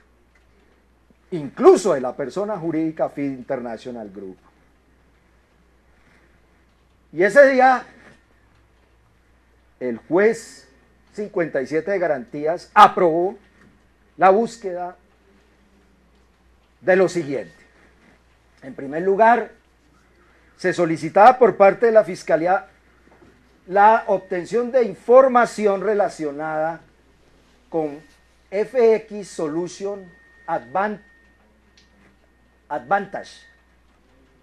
incluso de la persona jurídica FID International Group. Y ese día, el juez 57 de garantías aprobó la búsqueda de lo siguiente. En primer lugar, se solicitaba por parte de la Fiscalía la obtención de información relacionada con FX Solution Advantage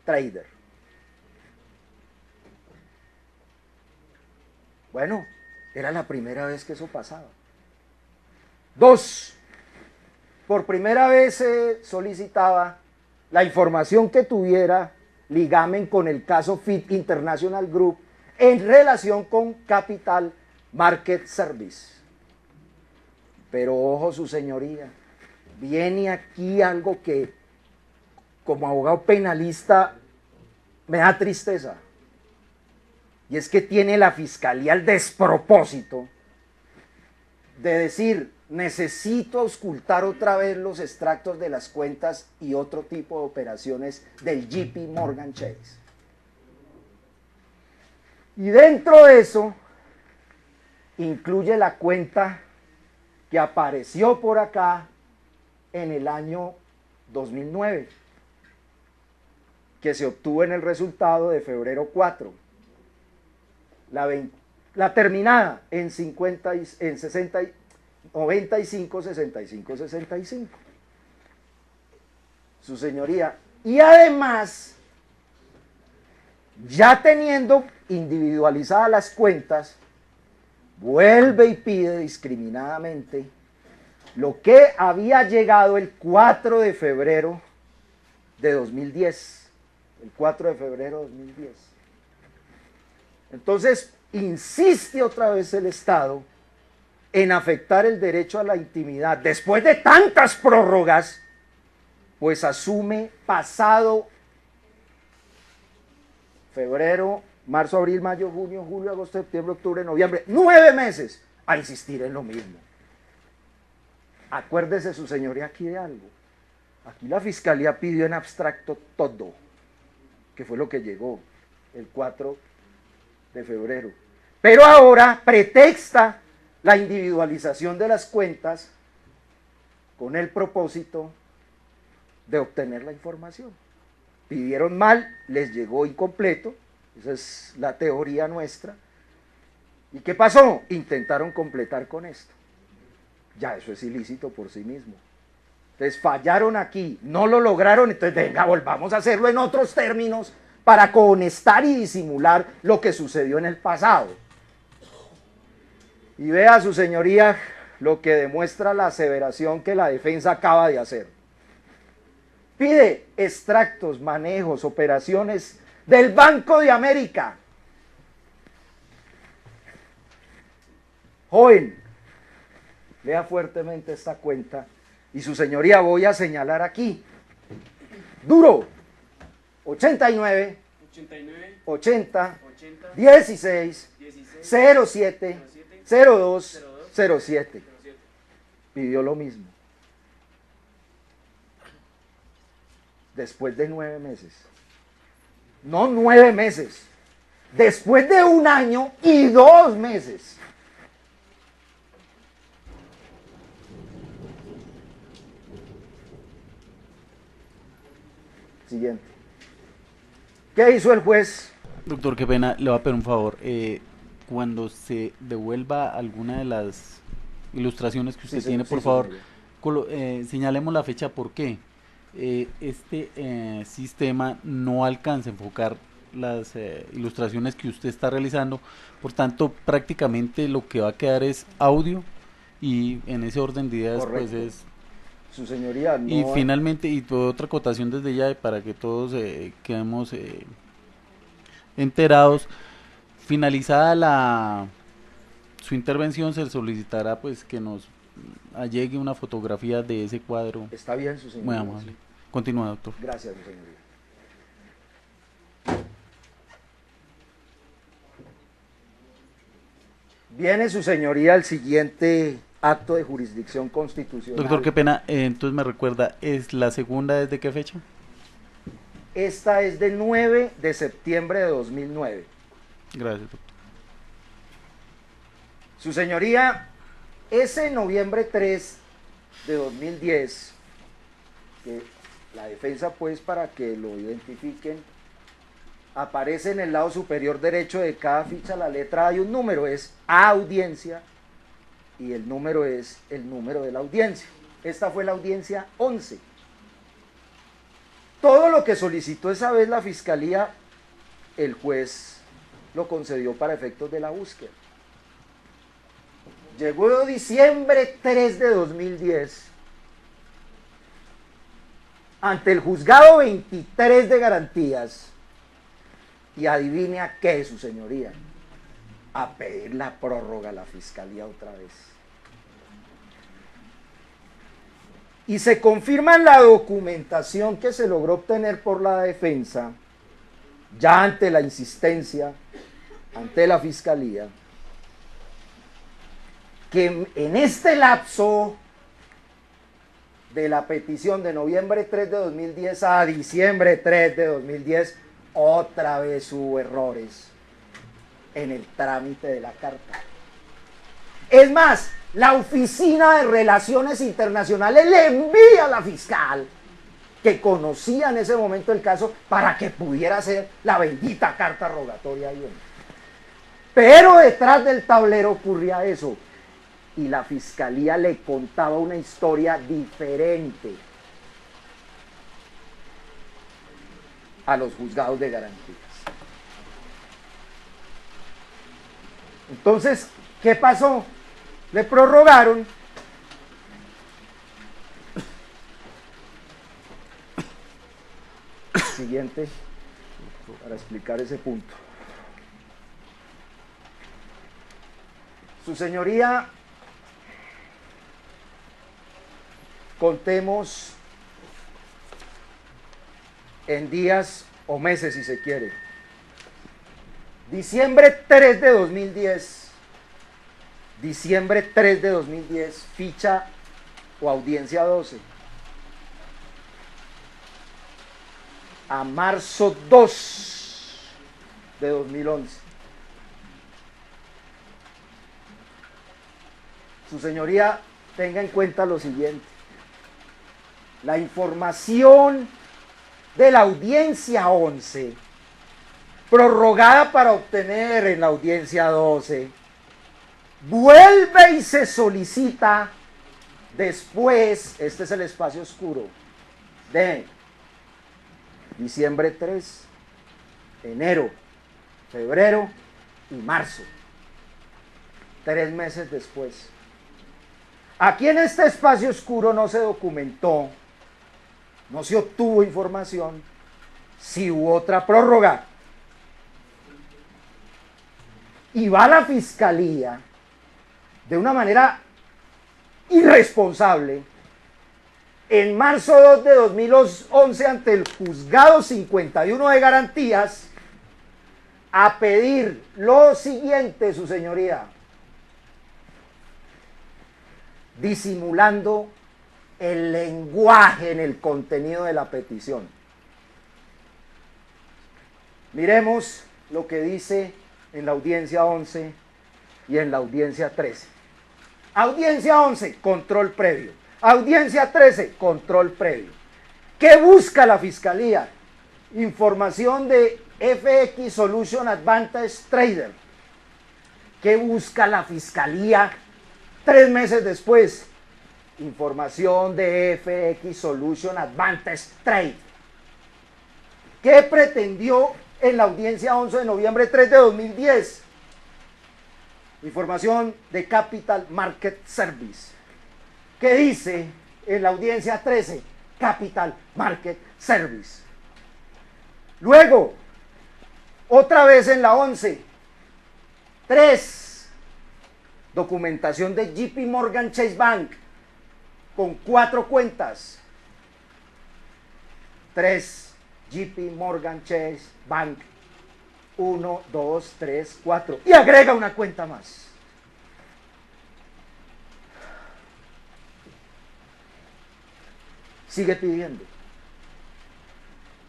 Trader. Bueno, era la primera vez que eso pasaba. Dos, por primera vez se solicitaba la información que tuviera ligamen con el caso Fit International Group en relación con Capital Market Service. Pero ojo, su señoría, viene aquí algo que como abogado penalista me da tristeza. Y es que tiene la fiscalía el despropósito de decir, necesito auscultar otra vez los extractos de las cuentas y otro tipo de operaciones del JP Morgan Chase. Y dentro de eso, incluye la cuenta que apareció por acá en el año 2009, que se obtuvo en el resultado de febrero 4. La terminada en 95, 65, 65. Su señoría. Y además, ya teniendo individualizadas las cuentas, vuelve y pide discriminadamente lo que había llegado el 4 de febrero de 2010. El 4 de febrero de 2010. Entonces, insiste otra vez el Estado en afectar el derecho a la intimidad. Después de tantas prórrogas, pues asume pasado febrero, marzo, abril, mayo, junio, julio, agosto, septiembre, octubre, noviembre, 9 meses a insistir en lo mismo. Acuérdese su señoría aquí de algo. Aquí la fiscalía pidió en abstracto todo, que fue lo que llegó el 4 de febrero. Pero ahora pretexta la individualización de las cuentas con el propósito de obtener la información. Pidieron mal, les llegó incompleto, esa es la teoría nuestra. ¿Y qué pasó? Intentaron completar con esto. Ya eso es ilícito por sí mismo. Entonces fallaron aquí, no lo lograron, entonces venga, volvamos a hacerlo en otros términos para cohonestar y disimular lo que sucedió en el pasado. Y vea su señoría lo que demuestra la aseveración que la defensa acaba de hacer. Pide extractos, manejos, operaciones del Banco de América. Joven, lea fuertemente esta cuenta y su señoría voy a señalar aquí. Duro, 89, 80, 16, 07, 02, 07. Pidió lo mismo. Después de 9 meses. No 9 meses. Después de 1 año y 2 meses. Siguiente. ¿Qué hizo el juez? Doctor, qué pena, le voy a pedir un favor. Cuando se devuelva alguna de las ilustraciones que usted tiene, por favor, señalemos la fecha. ¿Por qué? Este sistema no alcanza a enfocar las ilustraciones que usted está realizando, por tanto prácticamente lo que va a quedar es audio y en ese orden de ideas. Correcto. Pues es su señoría no... Y finalmente, y otra acotación desde ya para que todos quedemos enterados, finalizada su intervención, se solicitará pues que nos allegue una fotografía de ese cuadro. Está bien, su señoría. Muy amable. Sí. Continúa, doctor. Gracias, su señoría. Viene, su señoría, el siguiente acto de jurisdicción constitucional. Doctor, qué pena, entonces me recuerda, ¿es la segunda desde qué fecha? Esta es del 9 de septiembre de 2009. Gracias, doctor. Su señoría, ese noviembre 3 de 2010, que la defensa, pues, para que lo identifiquen, aparece en el lado superior derecho de cada ficha la letra A y un número, es A audiencia, y el número es el número de la audiencia. Esta fue la audiencia 11. Todo lo que solicitó esa vez la fiscalía, el juez lo concedió para efectos de la búsqueda. Llegó diciembre 3 de 2010 ante el juzgado 23 de garantías y adivine a qué, su señoría, a pedir la prórroga a la fiscalía otra vez. Y se confirma en la documentación que se logró obtener por la defensa, ya ante la insistencia, ante la fiscalía, que en este lapso de la petición de noviembre 3 de 2010 a diciembre 3 de 2010, otra vez hubo errores en el trámite de la carta. Es más, la Oficina de Relaciones Internacionales le envía a la fiscal, que conocía en ese momento el caso, para que pudiera hacer la bendita carta rogatoria ahí. Pero detrás del tablero ocurría eso, y la fiscalía le contaba una historia diferente a los juzgados de garantías. Entonces, ¿qué pasó? Le prorrogaron. Siguiente, para explicar ese punto. Su señoría, contemos en días o meses si se quiere. Diciembre 3 de 2010, diciembre 3 de 2010, ficha o audiencia 12. A marzo 2 de 2011. Su señoría, tenga en cuenta lo siguiente. La información de la audiencia 11, prorrogada para obtener en la audiencia 12, vuelve y se solicita después, este es el espacio oscuro, de diciembre 3, enero, febrero y marzo, 3 meses después. Aquí en este espacio oscuro no se documentó, no se obtuvo información si hubo otra prórroga. Y va la fiscalía de una manera irresponsable en marzo 2 de 2011 ante el juzgado 51 de garantías a pedir lo siguiente, su señoría, disimulando el lenguaje en el contenido de la petición. Miremos lo que dice en la audiencia 11 y en la audiencia 13. Audiencia 11, control previo. Audiencia 13, control previo. ¿Qué busca la fiscalía? Información de FX Solution Advantage Trader. ¿Qué busca la fiscalía 3 meses después? Información de FX Solution Advantage Trade. ¿Qué pretendió en la audiencia 11 de noviembre 3 de 2010? Información de Capital Market Service. ¿Qué dice en la audiencia 13? Capital Market Service. Luego, otra vez en la 11, 3, documentación de JP Morgan Chase Bank, con 4 cuentas. 3, JP Morgan Chase Bank, 1, 2, 3, 4. Y agrega una cuenta más. Sigue pidiendo.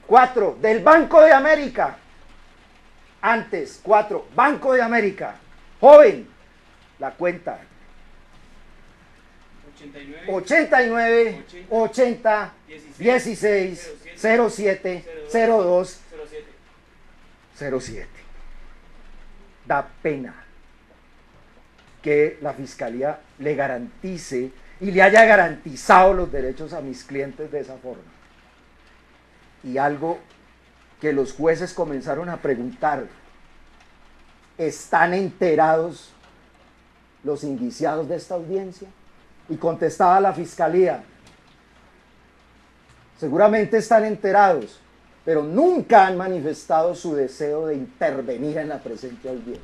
4, del Banco de América. Antes, 4, Banco de América. Joven, la cuenta. 89, 80, 16, 07, 02, 07. Da pena que la fiscalía le garantice y le haya garantizado los derechos a mis clientes de esa forma. Y algo que los jueces comenzaron a preguntar: ¿están enterados los indiciados de esta audiencia? Y contestaba la fiscalía, seguramente están enterados, pero nunca han manifestado su deseo de intervenir en la presente audiencia.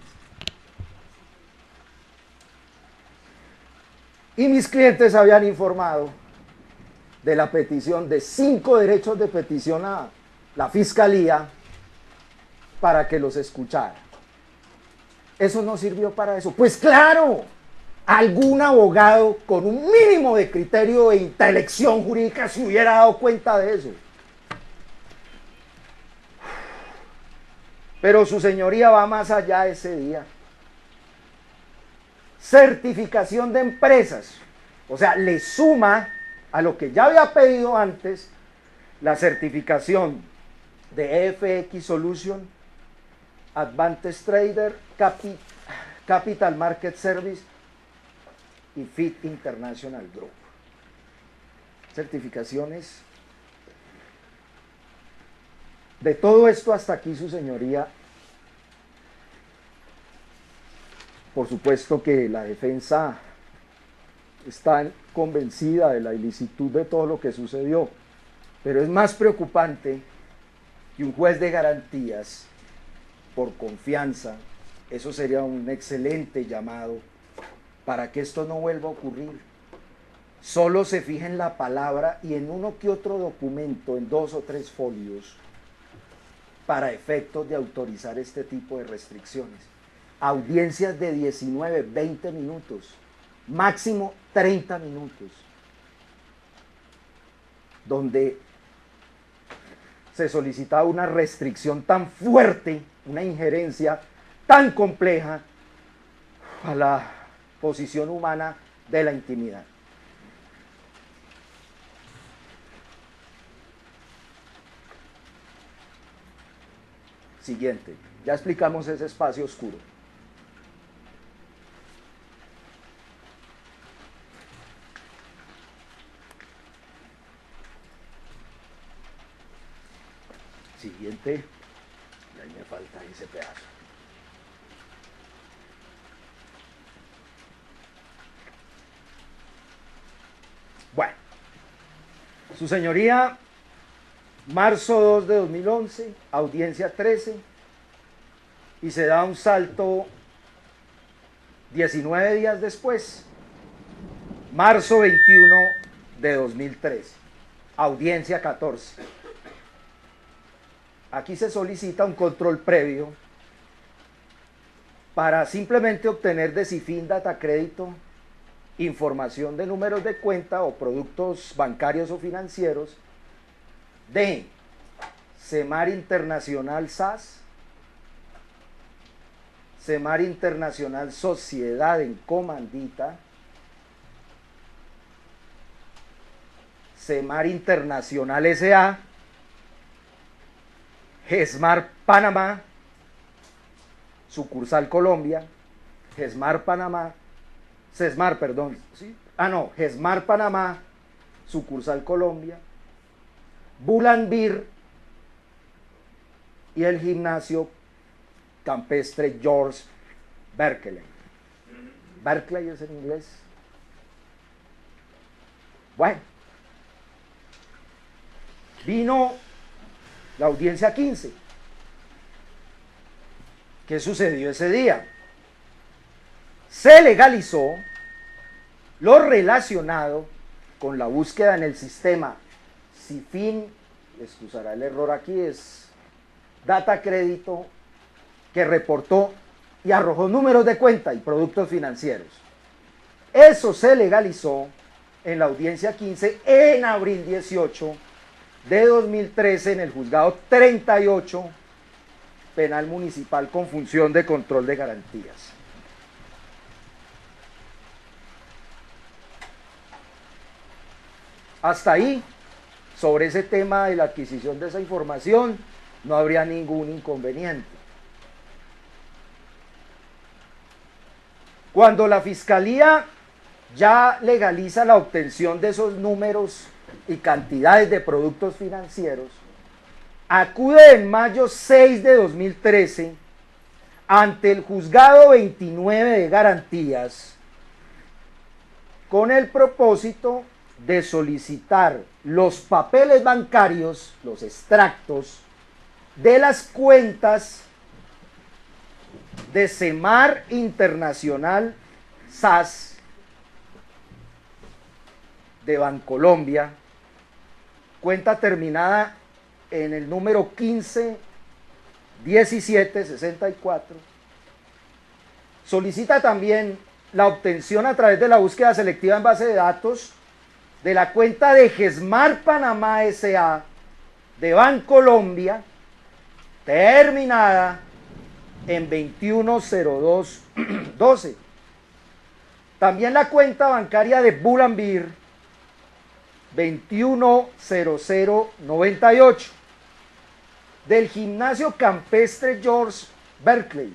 Y mis clientes habían informado de la petición de 5 derechos de petición a la fiscalía para que los escuchara. Eso no sirvió para eso. Pues claro, algún abogado con un mínimo de criterio e intelección jurídica se hubiera dado cuenta de eso. Pero su señoría va más allá ese día. Certificación de empresas. O sea, le suma a lo que ya había pedido antes la certificación de FX Solution, Advantage Trader, Capital Market Service y Fit International Group. Certificaciones. De todo esto hasta aquí, su señoría, por supuesto que la defensa está convencida de la ilicitud de todo lo que sucedió, pero es más preocupante que un juez de garantías, por confianza, eso sería un excelente llamado para que esto no vuelva a ocurrir. Solo se fija en la palabra y en uno que otro documento, en 2 o 3 folios, para efectos de autorizar este tipo de restricciones. Audiencias de 19, 20 minutos, máximo 30 minutos, donde se solicitaba una restricción tan fuerte, una injerencia tan compleja a la posición humana de la intimidad. Siguiente, ya explicamos ese espacio oscuro. Siguiente, y ahí me falta ese pedazo. Bueno, su señoría, marzo 2 de 2011, audiencia 13, y se da un salto 19 días después, marzo 21 de 2013, audiencia 14. Aquí se solicita un control previo para simplemente obtener de Cifin Data Crédito información de números de cuenta o productos bancarios o financieros de Semar Internacional SAS, Semar Internacional Sociedad en Comandita, Semar Internacional S.A., GESMAR Panamá, sucursal Colombia, GESMAR Panamá, GESMAR Panamá, sucursal Colombia, Bullanbir y el gimnasio campestre George Berkeley. Berkeley es en inglés. Bueno, vino la audiencia 15. ¿Qué sucedió ese día? Se legalizó lo relacionado con la búsqueda en el sistema Cifin, excusará el error aquí, es Data Crédito, que reportó y arrojó números de cuenta y productos financieros. Eso se legalizó en la audiencia 15 en abril 18 de 2013 en el juzgado 38 penal municipal con función de control de garantías. Hasta ahí, sobre ese tema de la adquisición de esa información, no habría ningún inconveniente. Cuando la Fiscalía ya legaliza la obtención de esos números y cantidades de productos financieros, acude en mayo 6 de 2013 ante el juzgado 29 de garantías con el propósito de solicitar los papeles bancarios, los extractos, de las cuentas de Semar Internacional SAS, de Bancolombia, cuenta terminada en el número 151764. Solicita también la obtención a través de la búsqueda selectiva en base de datos de la cuenta de Gesmar Panamá S.A. de Bancolombia, terminada en 210212. También la cuenta bancaria de Bulambir, 210098, del gimnasio campestre George Berkeley,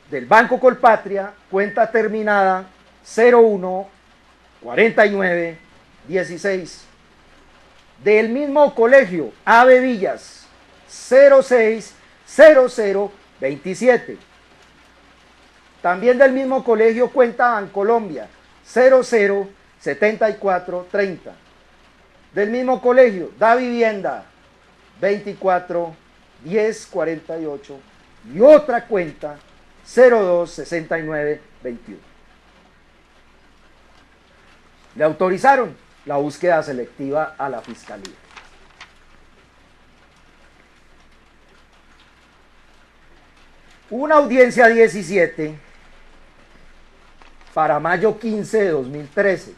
del Banco Colpatria, cuenta terminada 014916, del mismo colegio Ave Villas, 060027, también del mismo colegio cuenta Bancolombia, 007430, del mismo colegio Da Vivienda, 241048, y otra cuenta 026921. Le autorizaron la búsqueda selectiva a la Fiscalía. Una audiencia 17 para mayo 15 de 2013,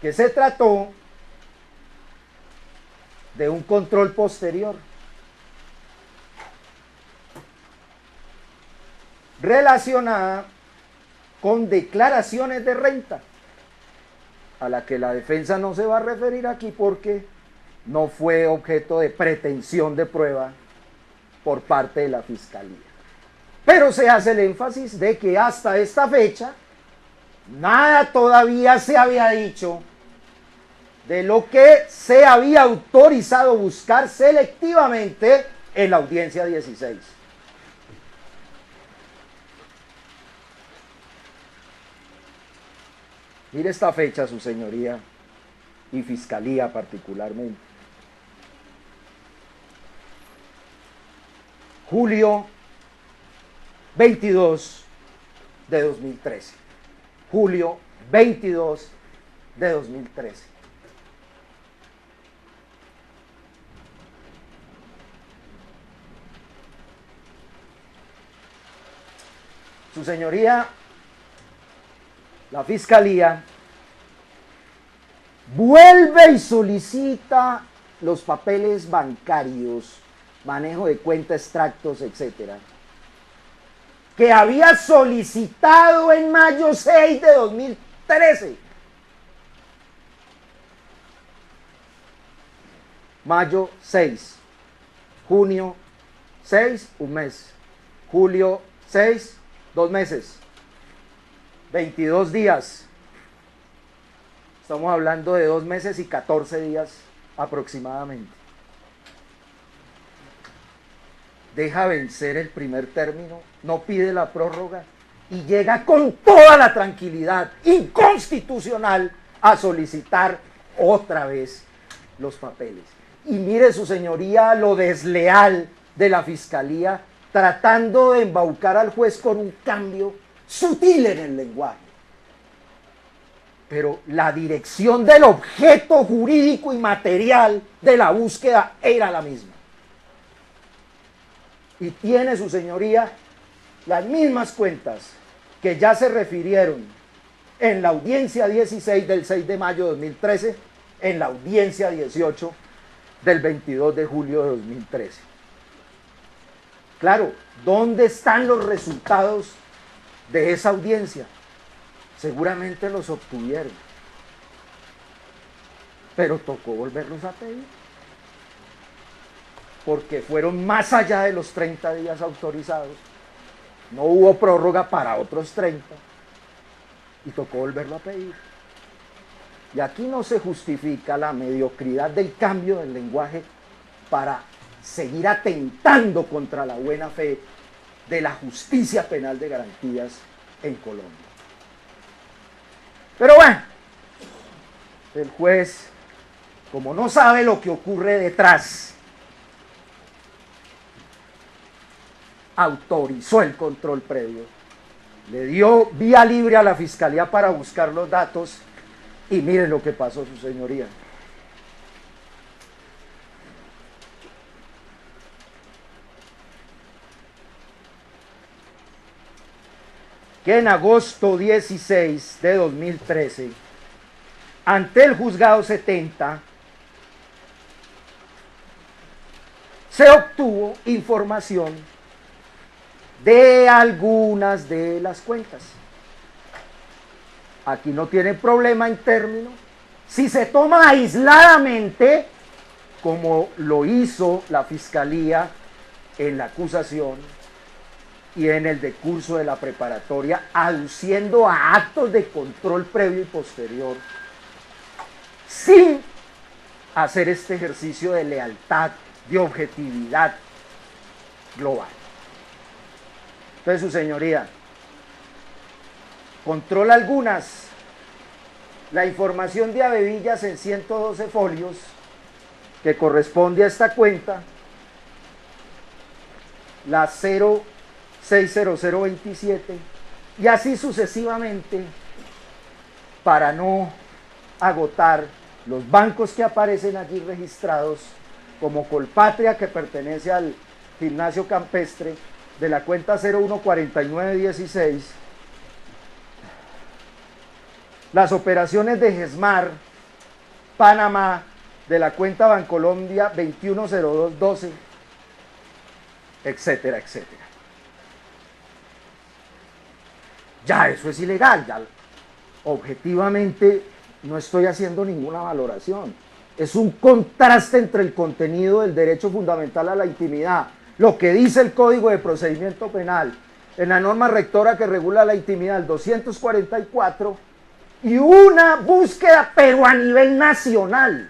que se trató de un control posterior relacionada con declaraciones de renta, a la que la defensa no se va a referir aquí porque no fue objeto de pretensión de prueba por parte de la Fiscalía. Pero se hace el énfasis de que hasta esta fecha nada todavía se había dicho de lo que se había autorizado buscar selectivamente en la audiencia 16. Mire esta fecha, su señoría, y Fiscalía particularmente. Julio 22 de 2013. Julio 22 de 2013. Su señoría, la Fiscalía vuelve y solicita los papeles bancarios, manejo de cuenta, extractos, etcétera, que había solicitado en mayo 6 de 2013. Mayo 6, junio 6, un mes, julio 6, 2 meses, 22 días. Estamos hablando de 2 meses y 14 días aproximadamente. Deja vencer el primer término, no pide la prórroga y llega con toda la tranquilidad inconstitucional a solicitar otra vez los papeles. Y mire, su señoría, lo desleal de la Fiscalía, tratando de embaucar al juez con un cambio sutil en el lenguaje. Pero la dirección del objeto jurídico y material de la búsqueda era la misma. Y tiene, su señoría, las mismas cuentas que ya se refirieron en la audiencia 16 del 6 de mayo de 2013, en la audiencia 18 del 22 de julio de 2013. Claro, ¿dónde están los resultados de esa audiencia? Seguramente los obtuvieron, pero tocó volverlos a pedir, porque fueron más allá de los 30 días autorizados, no hubo prórroga para otros 30, y tocó volverlo a pedir. Y aquí no se justifica la mediocridad del cambio del lenguaje para seguir atentando contra la buena fe de la justicia penal de garantías en Colombia. Pero bueno, el juez, como no sabe lo que ocurre detrás, autorizó el control previo, le dio vía libre a la Fiscalía para buscar los datos y miren lo que pasó, su señoría. Que en agosto 16 de 2013, ante el juzgado 70, se obtuvo información de algunas de las cuentas. Aquí no tiene problema en términos. Si se toma aisladamente, como lo hizo la Fiscalía en la acusación y en el decurso de la preparatoria, aduciendo a actos de control previo y posterior, sin hacer este ejercicio de lealtad, de objetividad global. Entonces, su señoría, controla algunas. La información de Avevillas en 112 folios, que corresponde a esta cuenta, la 060027, y así sucesivamente, para no agotar los bancos que aparecen allí registrados, como Colpatria, que pertenece al gimnasio campestre, de la cuenta 014916, las operaciones de GESMAR, Panamá, de la cuenta Bancolombia 210212, etcétera, etcétera. Ya eso es ilegal, ya objetivamente no estoy haciendo ninguna valoración. Es un contraste entre el contenido del derecho fundamental a la intimidad, lo que dice el Código de Procedimiento Penal, en la norma rectora que regula la intimidad, el 244, y una búsqueda, pero a nivel nacional.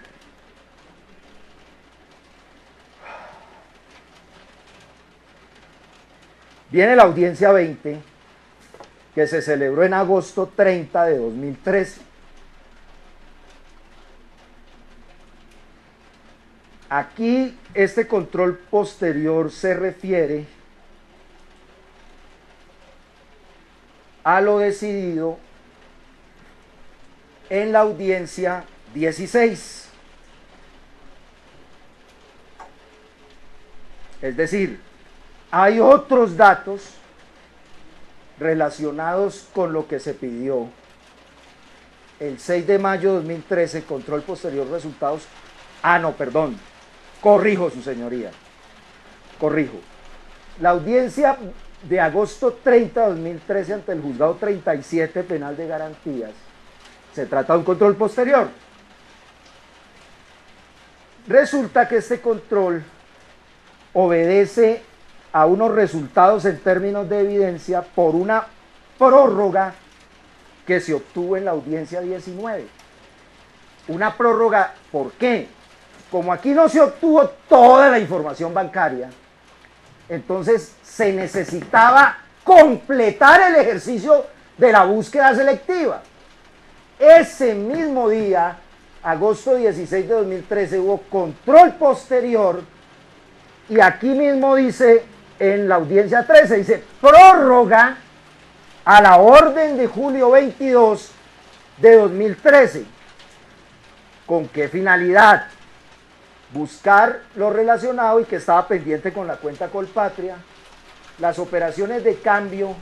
Viene la audiencia 20, que se celebró en agosto 30 de 2013. Aquí este control posterior se refiere a lo decidido en la audiencia 16. Es decir, hay otros datos relacionados con lo que se pidió el 6 de mayo de 2013, control posterior resultados. Corrijo, su señoría. Corrijo. La audiencia de agosto 30 de 2013 ante el juzgado 37 penal de garantías, se trata de un control posterior. Resulta que este control obedece a unos resultados en términos de evidencia por una prórroga que se obtuvo en la audiencia 19. Una prórroga, ¿por qué? Como aquí no se obtuvo toda la información bancaria, entonces se necesitaba completar el ejercicio de la búsqueda selectiva. Ese mismo día, agosto 16 de 2013, hubo control posterior, y aquí mismo dice, en la audiencia 13, dice prórroga a la orden de julio 22 de 2013. ¿Con qué finalidad? Buscar lo relacionado y que estaba pendiente con la cuenta Colpatria, las operaciones de cambio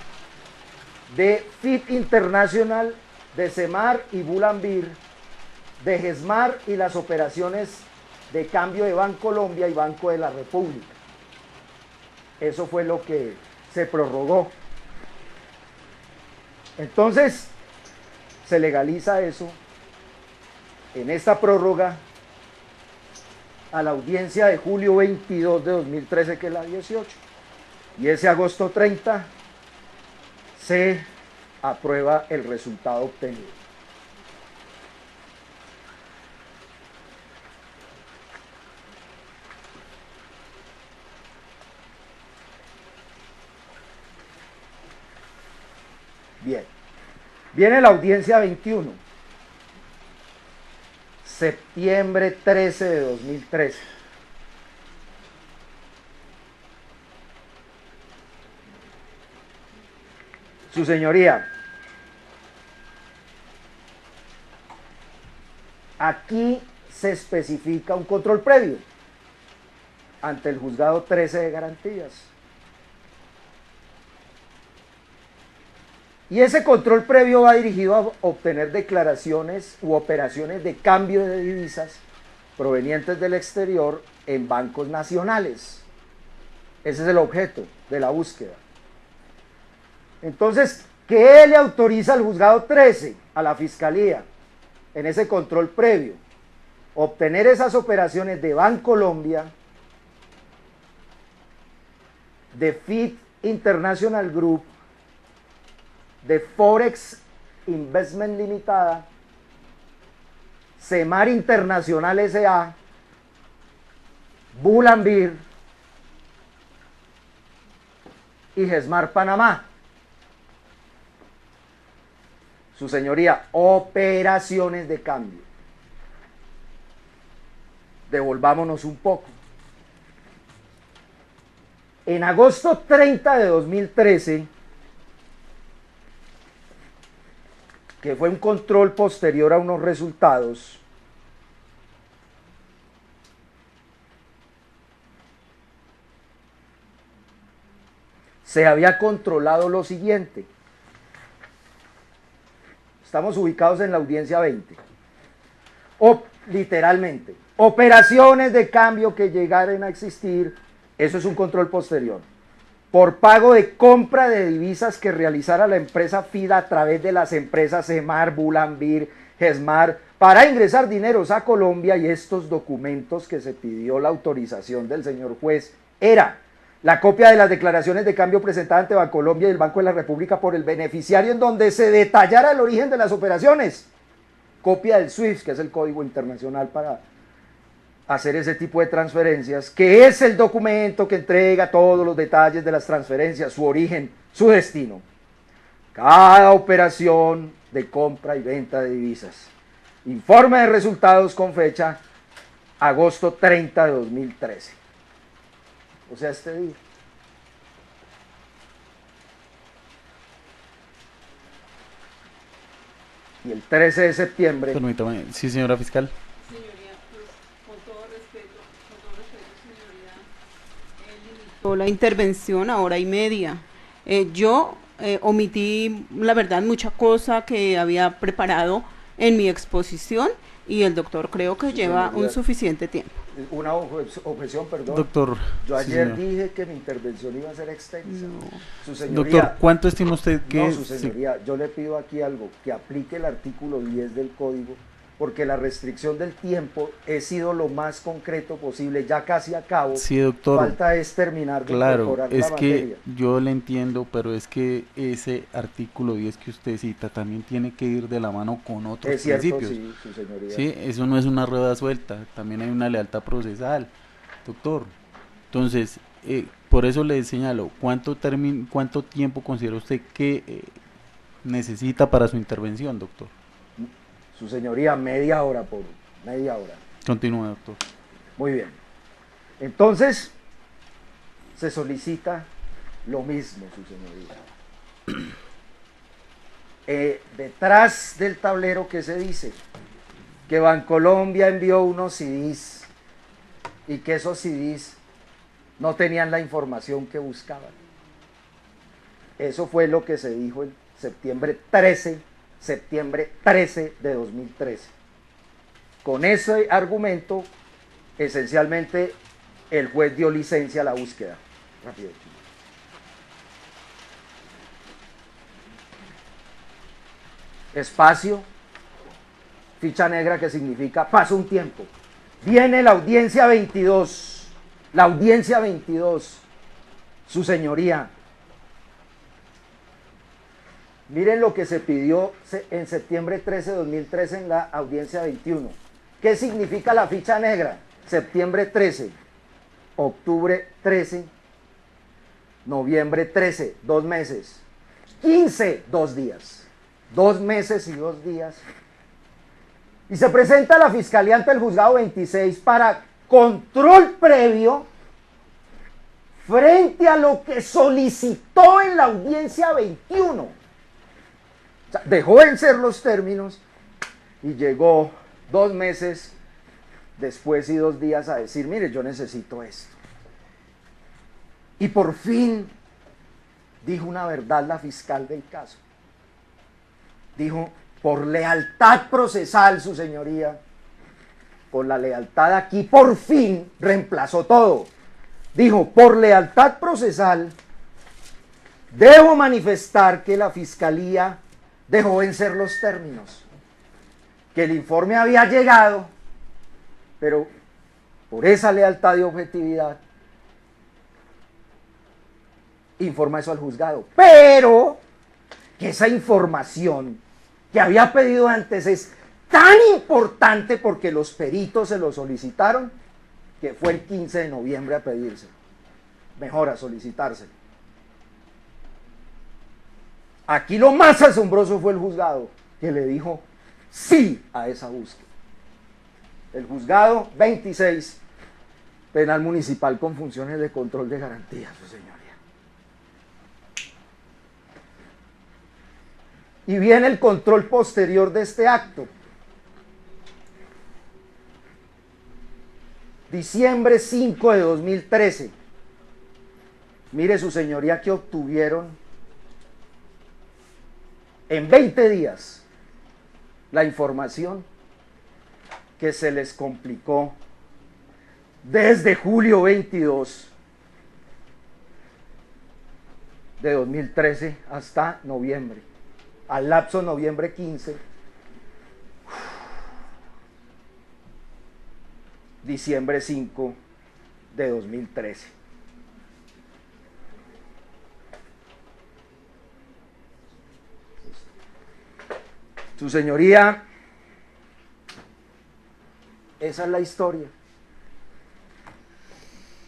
de FIT International, de CEMAR y Bulambir, de GESMAR, y las operaciones de cambio de Bancolombia y Banco de la República. Eso fue lo que se prorrogó. Entonces, se legaliza eso en esta prórroga a la audiencia de julio 22 de 2013, que es la 18. Y ese agosto 30 se aprueba el resultado obtenido. Viene la audiencia 21, septiembre 13 de 2013. Su señoría, aquí se especifica un control previo ante el juzgado 13 de garantías. Y ese control previo va dirigido a obtener declaraciones u operaciones de cambio de divisas provenientes del exterior en bancos nacionales. Ese es el objeto de la búsqueda. Entonces, ¿qué le autoriza al juzgado 13 a la Fiscalía en ese control previo? Obtener esas operaciones de Bancolombia, de FIT International Group, de Forex Investment Limitada, Semar Internacional S.A., Bulambir y Gesmar Panamá. Su señoría, operaciones de cambio. Devolvámonos un poco. En agosto 30 de 2013, que fue un control posterior a unos resultados, se había controlado lo siguiente. Estamos ubicados en la audiencia 20. Literalmente, operaciones de cambio que llegaran a existir, eso es un control posterior. Por pago de compra de divisas que realizara la empresa FIDA a través de las empresas Semar, Bulambir, Gesmar, para ingresar dineros a Colombia, y estos documentos que se pidió la autorización del señor juez era la copia de las declaraciones de cambio presentadas ante Bancolombia y el Banco de la República por el beneficiario en donde se detallara el origen de las operaciones, copia del SWIFT, que es el código internacional para hacer ese tipo de transferencias, que es el documento que entrega todos los detalles de las transferencias, su origen, su destino. Cada operación de compra y venta de divisas. Informe de resultados con fecha agosto 30 de 2013. O sea, este día. Y el 13 de septiembre. Permítame, sí, señora fiscal. La intervención a hora y media. Yo omití, la verdad, mucha cosa que había preparado en mi exposición y el doctor creo que lleva un suficiente tiempo. Una objeción, perdón. Doctor. Yo ayer dije que mi intervención iba a ser extensa. No. Su señoría, Doctor, ¿cuánto estima usted que no, su señoría, yo le pido aquí algo, que aplique el artículo 10 del código, porque la restricción del tiempo he sido lo más concreto posible, ya casi acabo. Sí, doctor. Falta es terminar de Claro, incorporar es la que materia. yo le entiendo, pero es que ese artículo 10 que usted cita también tiene que ir de la mano con otros Es cierto, principios. sí, su señoría. Sí, eso no es una rueda suelta, también hay una lealtad procesal, doctor. Entonces, por eso le señalo, ¿cuánto tiempo considera usted que necesita para su intervención, doctor? Su señoría, media hora. Continúe, doctor. Muy bien. Entonces, se solicita lo mismo, su señoría. Detrás del tablero, ¿qué se dice? Que Bancolombia envió unos CDs y que esos CDs no tenían la información que buscaban. Eso fue lo que se dijo el septiembre 13 de 2013. Con ese argumento, esencialmente, el juez dio licencia a la búsqueda. Rápido. Espacio, ficha negra, que significa pasó un tiempo. Viene la audiencia 22. La audiencia 22. Su señoría. Miren lo que se pidió en septiembre 13 de 2013 en la audiencia 21. ¿Qué significa la ficha negra? Septiembre 13, octubre 13, noviembre 13, 2 meses, 15, 2 días. 2 meses y 2 días, y se presenta a la Fiscalía ante el Juzgado 26 para control previo frente a lo que solicitó en la audiencia 21. O sea, dejó vencer los términos y llegó 2 meses después y 2 días a decir, mire, yo necesito esto. Y por fin dijo una verdad la fiscal del caso. Dijo, por lealtad procesal, su señoría, con la lealtad aquí, por fin reemplazó todo. Dijo, por lealtad procesal, debo manifestar que la fiscalía dejó vencer los términos, que el informe había llegado, pero por esa lealtad y objetividad, informa eso al juzgado, pero que esa información que había pedido antes es tan importante porque los peritos se lo solicitaron, que fue el 15 de noviembre a pedirse, mejor a solicitárselo. Aquí lo más asombroso fue el juzgado, que le dijo sí a esa búsqueda. El juzgado 26, penal municipal con funciones de control de garantía, su señoría. Y viene el control posterior de este acto. Diciembre 5 de 2013. Mire, su señoría, que obtuvieron en 20 días la información que se les complicó desde julio 22 de 2013 hasta noviembre. Al lapso noviembre 15, diciembre 5 de 2013. Su señoría, esa es la historia.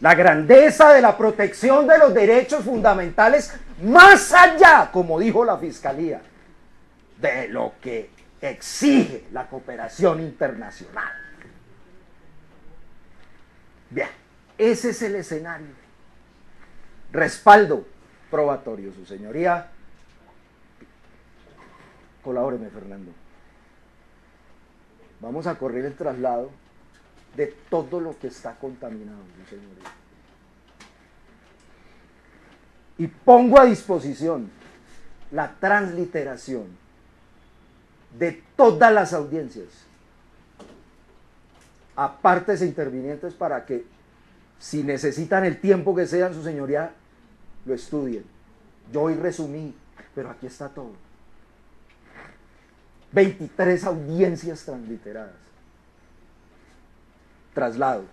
La grandeza de la protección de los derechos fundamentales, más allá, como dijo la Fiscalía, de lo que exige la cooperación internacional. Bien, ese es el escenario. Respaldo probatorio, su señoría. Colabóreme, Fernando. Vamos a correr el traslado de todo lo que está contaminado, su señoría. Y pongo a disposición la transliteración de todas las audiencias a partes e intervinientes para que, si necesitan el tiempo que sea, su señoría, lo estudien. Yo hoy resumí, pero aquí está todo. 23 audiencias transliteradas. Traslado.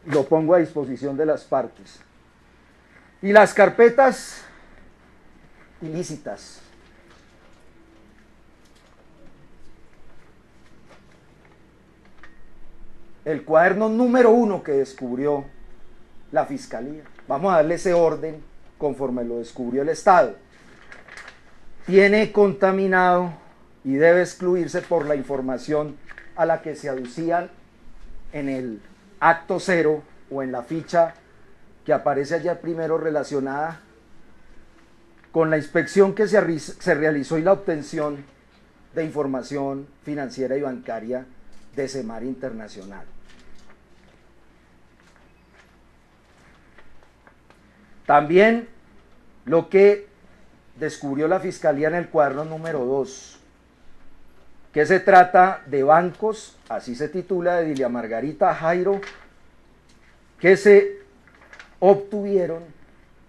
Lo pongo a disposición de las partes. Y las carpetas ilícitas. El cuaderno número 1 que descubrió la Fiscalía. Vamos a darle ese orden conforme lo descubrió el Estado. Tiene contaminado y debe excluirse por la información a la que se aducían en el acto 0 o en la ficha que aparece allá primero, relacionada con la inspección que se realizó y la obtención de información financiera y bancaria de Semar Internacional. También lo que descubrió la Fiscalía en el cuaderno número 2, que se trata de bancos, así se titula, de Dilia Margarita Jairo, que se obtuvieron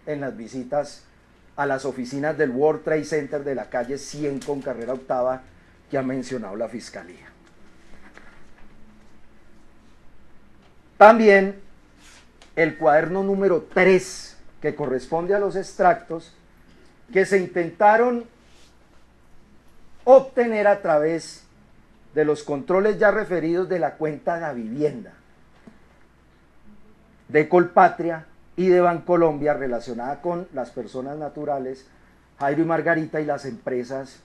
en las visitas a las oficinas del World Trade Center de la calle 100 con carrera octava que ha mencionado la Fiscalía. También el cuaderno número 3, que corresponde a los extractos que se intentaron obtener a través de los controles ya referidos de la cuenta de la vivienda de Colpatria y de Bancolombia, relacionada con las personas naturales Jairo y Margarita y las empresas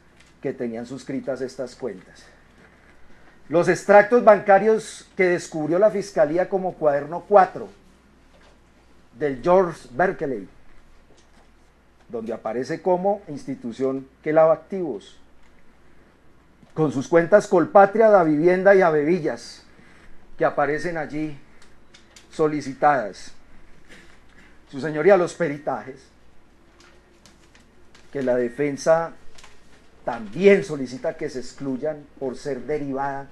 que tenían suscritas estas cuentas. Los extractos bancarios que descubrió la Fiscalía como cuaderno 4 del George Berkeley, donde aparece como institución que lava activos, con sus cuentas Colpatria, Da Vivienda y Avevillas, que aparecen allí solicitadas. Su señoría, los peritajes, que la defensa también solicita que se excluyan por ser derivada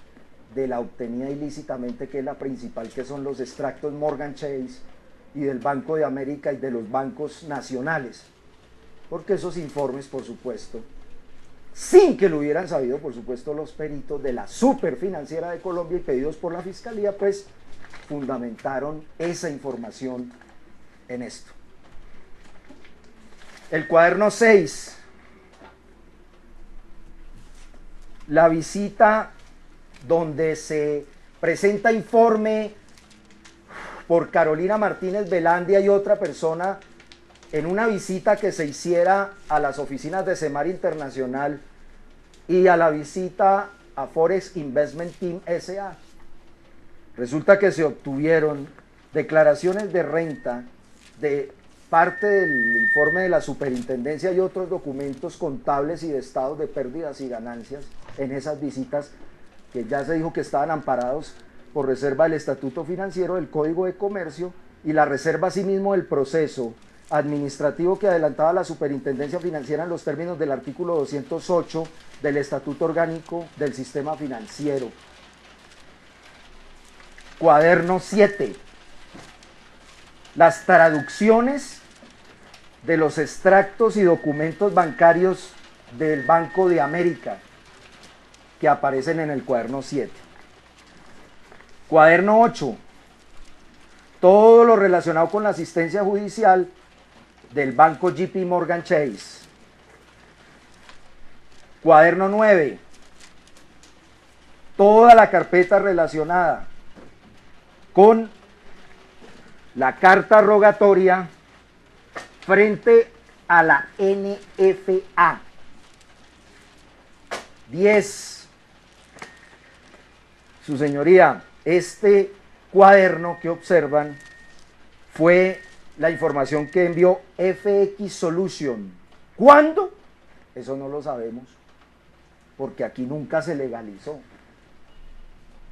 de la obtenida ilícitamente, que es la principal, que son los extractos Morgan Chase y del Banco de América y de los bancos nacionales, porque esos informes, por supuesto, sin que lo hubieran sabido, por supuesto, los peritos de la Superfinanciera de Colombia y pedidos por la Fiscalía, pues fundamentaron esa información en esto. El cuaderno 6, la visita donde se presenta informe por Carolina Martínez Velandia y otra persona en una visita que se hiciera a las oficinas de Semar Internacional y a la visita a Forex Investment Team S.A. Resulta que se obtuvieron declaraciones de renta de parte del informe de la superintendencia y otros documentos contables y de estados de pérdidas y ganancias en esas visitas, que ya se dijo que estaban amparados por reserva del Estatuto Financiero, del Código de Comercio y la reserva asimismo del proceso administrativo que adelantaba la Superintendencia Financiera en los términos del artículo 208 del Estatuto Orgánico del Sistema Financiero. Cuaderno 7. Las traducciones de los extractos y documentos bancarios del Banco de América que aparecen en el cuaderno 7. Cuaderno 8. Todo lo relacionado con la asistencia judicial del Banco JP Morgan Chase. Cuaderno 9. Toda la carpeta relacionada con la carta rogatoria frente a la NFA. 10. Su señoría, este cuaderno que observan fue la información que envió FX Solution. ¿Cuándo? Eso no lo sabemos, porque aquí nunca se legalizó.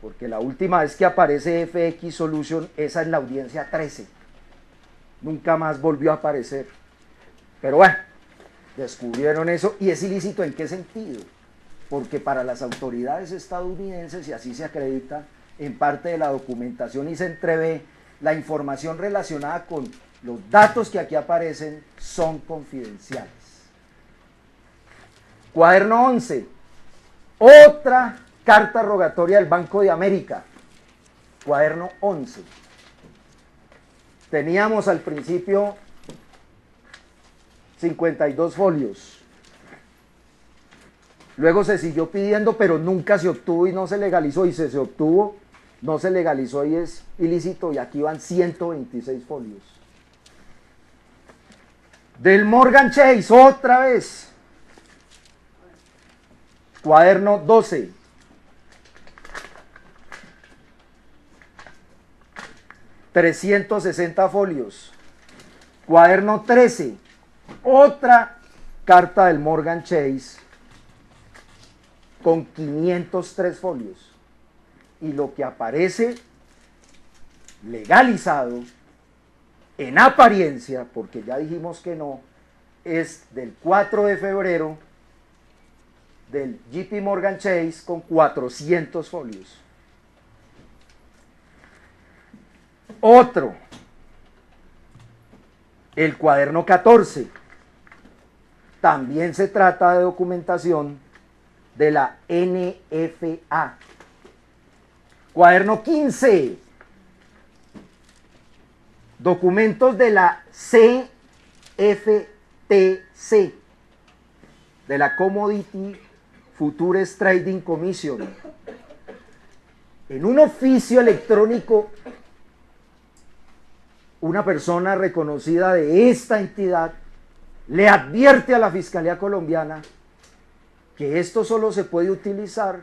Porque la última vez que aparece FX Solution, esa es la audiencia 13. Nunca más volvió a aparecer. Pero bueno, descubrieron eso. ¿Y es ilícito en qué sentido? Porque para las autoridades estadounidenses, y así se acredita en parte de la documentación y se entrevé, la información relacionada con los datos que aquí aparecen son confidenciales. Cuaderno 11. Otra carta rogatoria del Banco de América. Cuaderno 11. Teníamos al principio 52 folios. Luego se siguió pidiendo, pero nunca se obtuvo y no se legalizó. Y se obtuvo, no se legalizó y es ilícito. Y aquí van 126 folios. Del Morgan Chase, otra vez. Cuaderno 12. $360 folios. Cuaderno 13. Otra carta del Morgan Chase con 503 folios. Y lo que aparece legalizado en apariencia, porque ya dijimos que no, es del 4 de febrero del JP Morgan Chase con 400 folios. Otro, el cuaderno 14, también se trata de documentación de la NFA. Cuaderno 15, documentos de la CFTC, de la Commodity Futures Trading Commission. En un oficio electrónico, una persona reconocida de esta entidad le advierte a la Fiscalía colombiana que esto solo se puede utilizar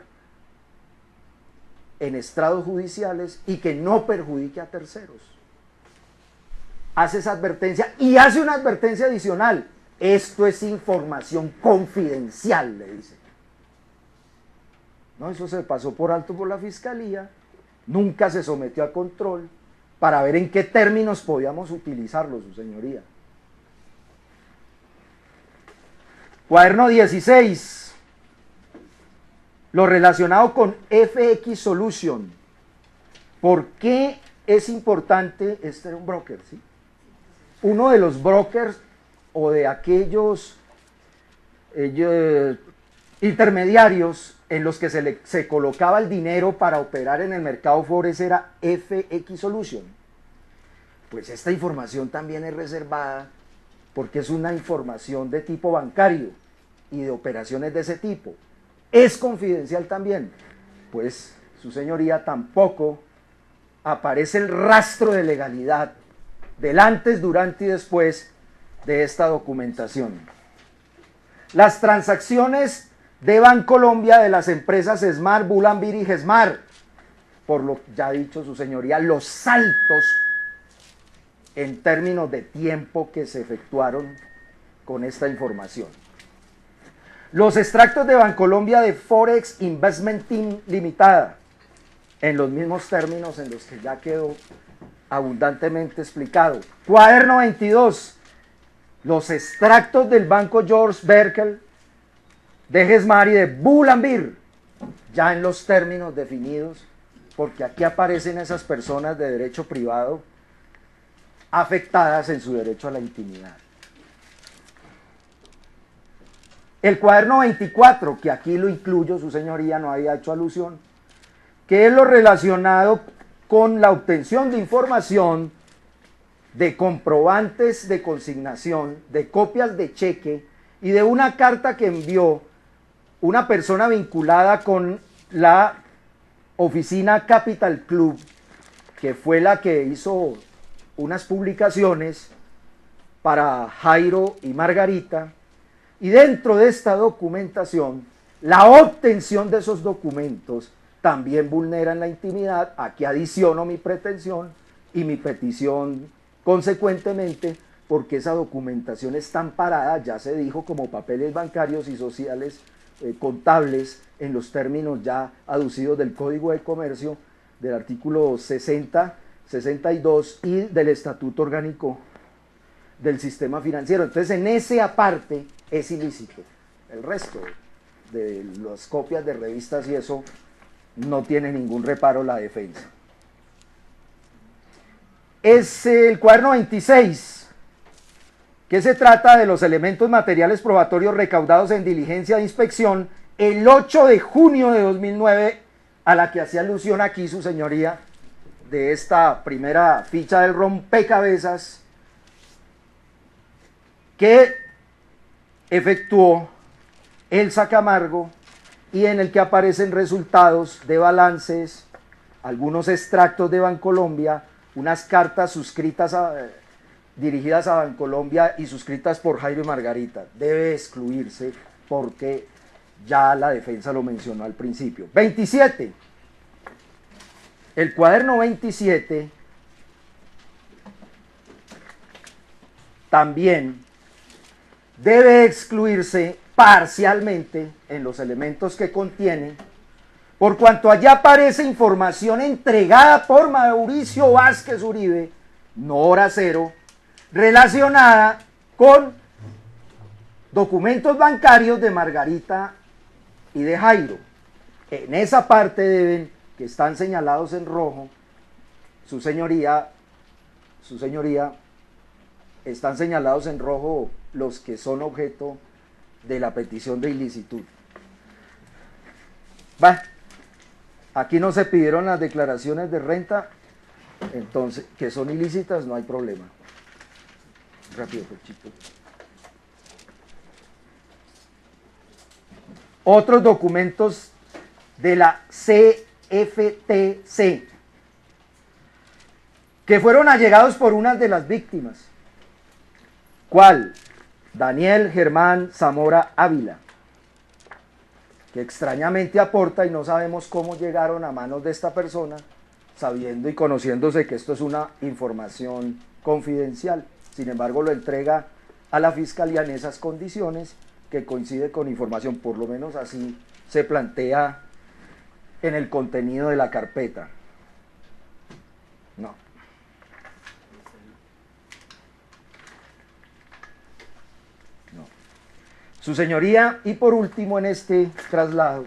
en estrados judiciales y que no perjudique a terceros. Hace esa advertencia y hace una advertencia adicional. Esto es información confidencial, le dice. No, eso se pasó por alto por la Fiscalía, nunca se sometió a control para ver en qué términos podíamos utilizarlo, su señoría. Cuaderno 16, lo relacionado con FX Solution. ¿Por qué es importante? Este era un broker, ¿sí? Uno de los brokers o de aquellos intermediarios en los que se colocaba el dinero para operar en el mercado forex era FX Solution. Pues esta información también es reservada porque es una información de tipo bancario y de operaciones de ese tipo. Es confidencial también. Pues, su señoría, tampoco aparece el rastro de legalidad del antes, durante y después de esta documentación. Las transacciones de Bancolombia de las empresas Smart, Bulambir y Gesmar, por lo ya dicho su señoría, los saltos en términos de tiempo que se efectuaron con esta información. Los extractos de Bancolombia de Forex Investment Team Limitada, en los mismos términos en los que ya quedó abundantemente explicado. Cuaderno 22, los extractos del Banco George Berkel, de Gesmar y de Bulambir, ya en los términos definidos, porque aquí aparecen esas personas de derecho privado afectadas en su derecho a la intimidad. El cuaderno 24, que aquí lo incluyo, su señoría no había hecho alusión, que es lo relacionado con la obtención de información de comprobantes de consignación, de copias de cheque y de una carta que envió una persona vinculada con la oficina Capital Club, que fue la que hizo unas publicaciones para Jairo y Margarita, y dentro de esta documentación, la obtención de esos documentos también vulneran la intimidad. Aquí adiciono mi pretensión y mi petición consecuentemente, porque esa documentación está amparada, ya se dijo, como papeles bancarios y sociales contables en los términos ya aducidos del Código de Comercio, del artículo 60, 62 y del Estatuto Orgánico del Sistema Financiero. Entonces, en ese aparte es ilícito. El resto de las copias de revistas y eso no tiene ningún reparo la defensa. Es el cuaderno 26, que se trata de los elementos materiales probatorios recaudados en diligencia de inspección el 8 de junio de 2009, a la que hacía alusión aquí su señoría, de esta primera ficha del rompecabezas que efectuó Elsa Camargo y en el que aparecen resultados de balances, algunos extractos de Bancolombia, unas cartas suscritas dirigidas a Bancolombia y suscritas por Jairo y Margarita. Debe excluirse porque ya la defensa lo mencionó al principio. 27. El cuaderno 27 también debe excluirse parcialmente en los elementos que contiene, por cuanto allá aparece información entregada por Mauricio Vázquez Uribe, no hora cero, relacionada con documentos bancarios de Margarita y de Jairo. En esa parte deben, que están señalados en rojo, su señoría, están señalados en rojo los que son objeto de la petición de ilicitud. Va, aquí no se pidieron las declaraciones de renta, entonces, que son ilícitas, no hay problema. Rápido, Pechito. Otros documentos de la CFTC que fueron allegados por una de las víctimas. ¿Cuál? Daniel Germán Zamora Ávila, que extrañamente aporta y no sabemos cómo llegaron a manos de esta persona, sabiendo y conociéndose que esto es una información confidencial. Sin embargo, lo entrega a la Fiscalía en esas condiciones que coincide con información, por lo menos así se plantea en el contenido de la carpeta. No. No. Su señoría, y por último en este traslado,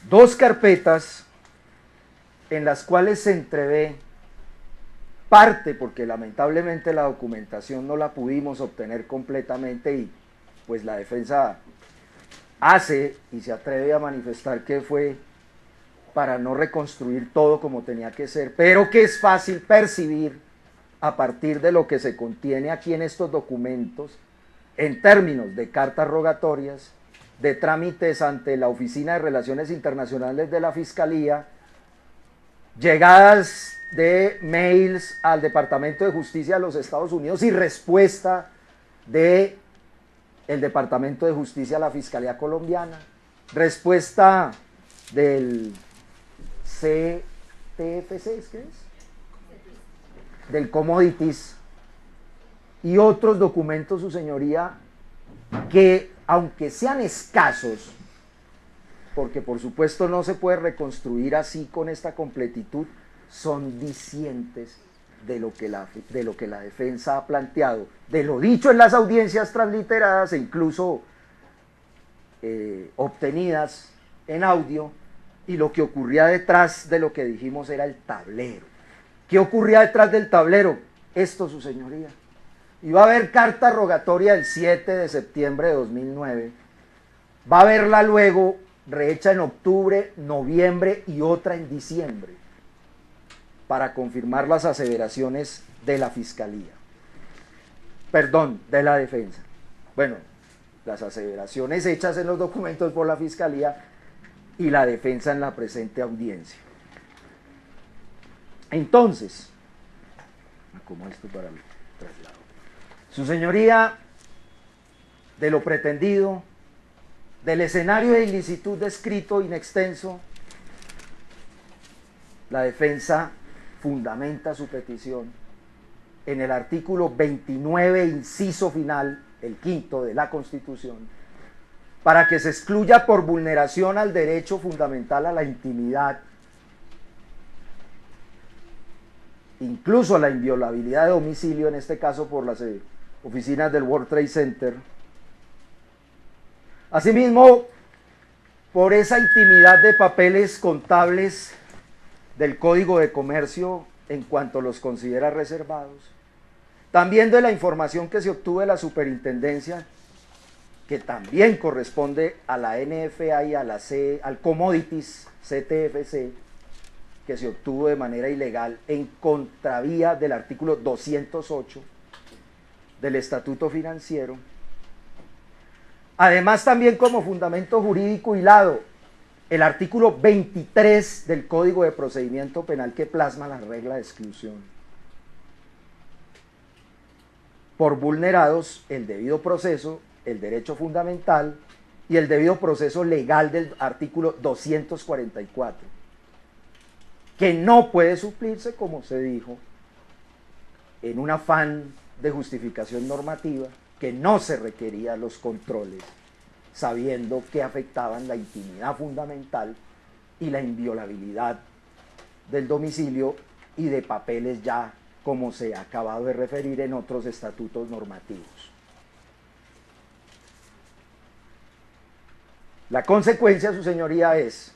dos carpetas en las cuales se entrevé parte, porque lamentablemente la documentación no la pudimos obtener completamente y pues la defensa hace y se atreve a manifestar que fue para no reconstruir todo como tenía que ser, pero que es fácil percibir a partir de lo que se contiene aquí en estos documentos en términos de cartas rogatorias, de trámites ante la Oficina de Relaciones Internacionales de la Fiscalía, llegadas de mails al Departamento de Justicia de los Estados Unidos y respuesta de el Departamento de Justicia a la Fiscalía colombiana, respuesta del CTFC, ¿qué es? Del Commodities y otros documentos, su señoría, que aunque sean escasos, porque por supuesto no se puede reconstruir así con esta completitud, son dicientes de lo que la defensa ha planteado, de lo dicho en las audiencias transliteradas e incluso obtenidas en audio, y lo que ocurría detrás de lo que dijimos era el tablero. ¿Qué ocurría detrás del tablero? Esto, su señoría. Iba a haber carta rogatoria el 7 de septiembre de 2009, va a haberla luego rehecha en octubre, noviembre y otra en diciembre, para confirmar las aseveraciones de la Fiscalía. Perdón, de la defensa. Bueno, las aseveraciones hechas en los documentos por la Fiscalía y la defensa en la presente audiencia. Entonces, ¿cómo esto para el traslado? Su señoría, de lo pretendido, del escenario de ilicitud descrito in extenso, la defensa fundamenta su petición en el artículo 29, inciso final, el quinto de la Constitución, para que se excluya por vulneración al derecho fundamental a la intimidad, incluso a la inviolabilidad de domicilio, en este caso por las oficinas del World Trade Center. Asimismo, por esa intimidad de papeles contables del Código de Comercio en cuanto los considera reservados, también de la información que se obtuvo de la superintendencia, que también corresponde a la NFA y a al Commodities CTFC, que se obtuvo de manera ilegal en contravía del artículo 208 del Estatuto Financiero. Además, también como fundamento jurídico hilado, el artículo 23 del Código de Procedimiento Penal, que plasma la regla de exclusión. Por vulnerados el debido proceso, el derecho fundamental y el debido proceso legal del artículo 244, que no puede suplirse, como se dijo, en un afán de justificación normativa, que no se requerían los controles, sabiendo que afectaban la intimidad fundamental y la inviolabilidad del domicilio y de papeles ya, como se ha acabado de referir en otros estatutos normativos. La consecuencia, su señoría, es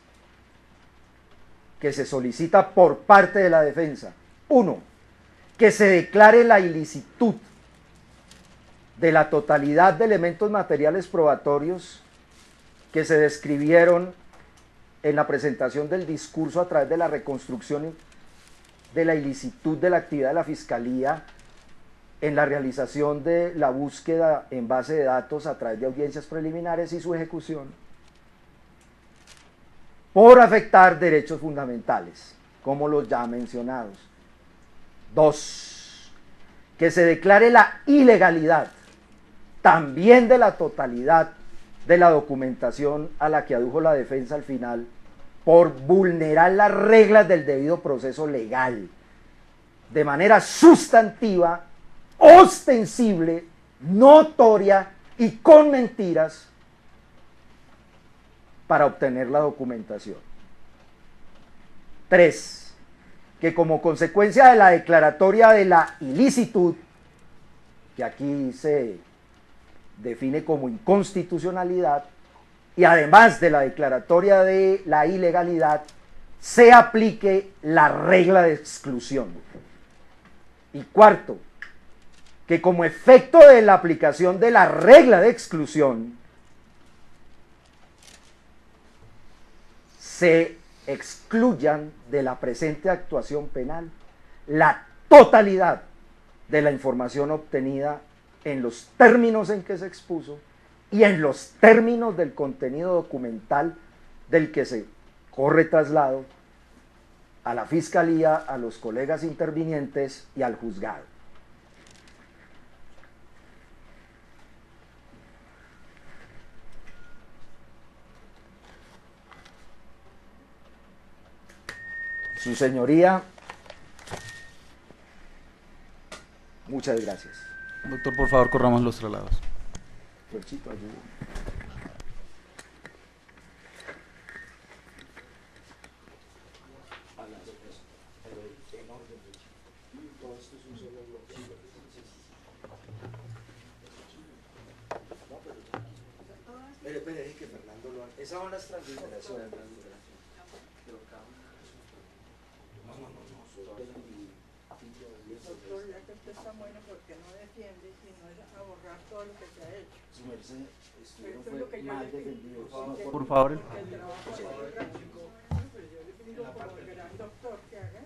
que se solicita por parte de la defensa, 1, que se declare la ilicitud de la totalidad de elementos materiales probatorios que se describieron en la presentación del discurso a través de la reconstrucción de la ilicitud de la actividad de la Fiscalía en la realización de la búsqueda en base de datos a través de audiencias preliminares y su ejecución, por afectar derechos fundamentales, como los ya mencionados. 2, que se declare la ilegalidad también de la totalidad de la documentación a la que adujo la defensa al final, por vulnerar las reglas del debido proceso legal, de manera sustantiva, ostensible, notoria y con mentiras, para obtener la documentación. 3. Que como consecuencia de la declaratoria de la ilicitud, que aquí se define como inconstitucionalidad, y además de la declaratoria de la ilegalidad, se aplique la regla de exclusión. Y 4. Que como efecto de la aplicación de la regla de exclusión, se excluyan de la presente actuación penal la totalidad de la información obtenida en los términos en que se expuso y en los términos del contenido documental del que se corre traslado a la Fiscalía, a los colegas intervinientes y al juzgado. Su señoría, muchas gracias. Doctor, por favor, corramos los traslados. Fuerchito, ayúdame. Espere, que Fernando lo haga. Esas son las transliteraciones. Doctor, ya que usted está bueno, porque no defiende, sino es a borrar todo lo que se ha hecho. Su merced, Pero eso es lo que yo mal le pido. defendido. Por favor. Porque el trabajo es muy práctico. Pues yo le pido como gran doctor que haga eso.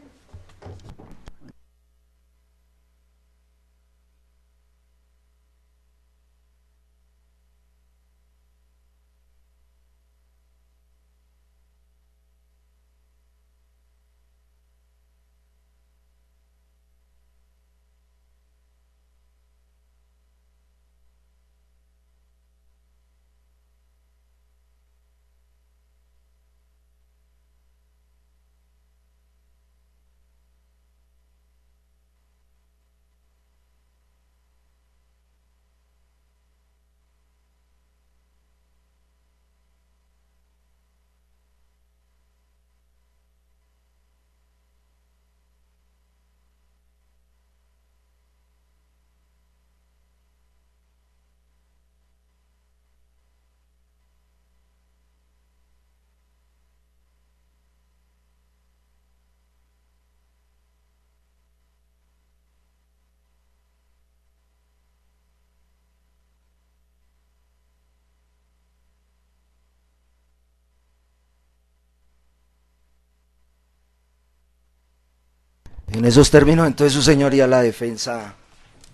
En esos términos, entonces, su señoría, la defensa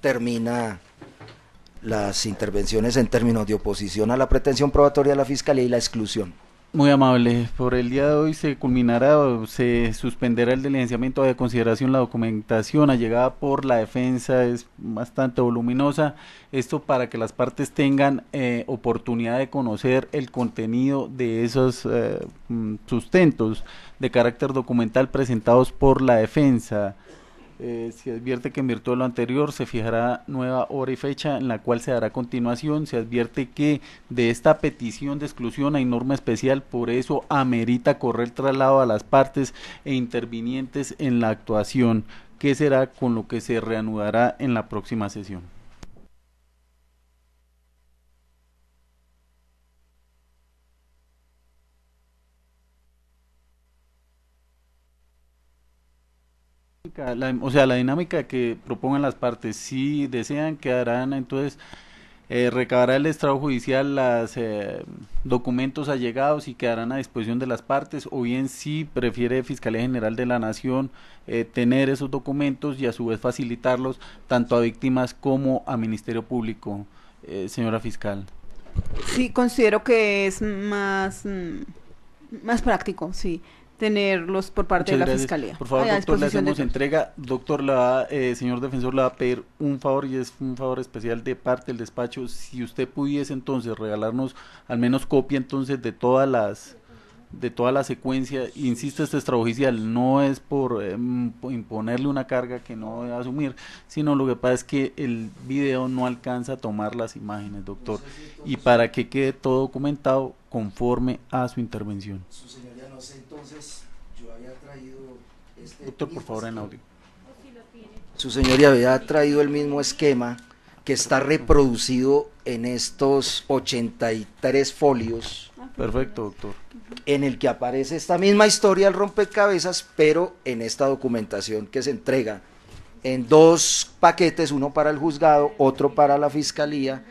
termina las intervenciones en términos de oposición a la pretensión probatoria de la Fiscalía y la exclusión. Muy amable. Por el día de hoy se culminará o se suspenderá el diligenciamiento de consideración. La documentación allegada por la defensa es bastante voluminosa. Esto para que las partes tengan oportunidad de conocer el contenido de esos sustentos de carácter documental presentados por la defensa. Se advierte que en virtud de lo anterior se fijará nueva hora y fecha en la cual se dará continuación. Se advierte que de esta petición de exclusión hay norma especial, por eso amerita correr traslado a las partes e intervinientes en la actuación, que será con lo que se reanudará en la próxima sesión. La dinámica que propongan las partes, si desean, quedarán entonces, recabará el estrado judicial los documentos allegados y quedarán a disposición de las partes, o bien si prefiere Fiscalía General de la Nación tener esos documentos y a su vez facilitarlos tanto a víctimas como a Ministerio Público. Señora fiscal. Sí, considero que es más práctico, sí. tenerlos por parte Muchas de la gracias. Fiscalía. Por favor, Ay, a doctor, le disposición de hacemos todos. entrega. Doctor, señor defensor, le va a pedir un favor y es un favor especial de parte del despacho. Si usted pudiese entonces regalarnos al menos copia entonces de toda la secuencia. Insisto, este extrajudicial no es por imponerle una carga que no debe asumir, sino lo que pasa es que el video no alcanza a tomar las imágenes, doctor, y para que quede todo documentado conforme a su intervención. Su señoría, no sé, entonces yo había traído Doctor, por favor, en audio. Su señoría había traído el mismo esquema que está reproducido en estos 83 folios, Perfecto, doctor. en el que aparece esta misma historia, el rompecabezas, pero en esta documentación que se entrega en 2 paquetes, uno para el juzgado, otro para la fiscalía.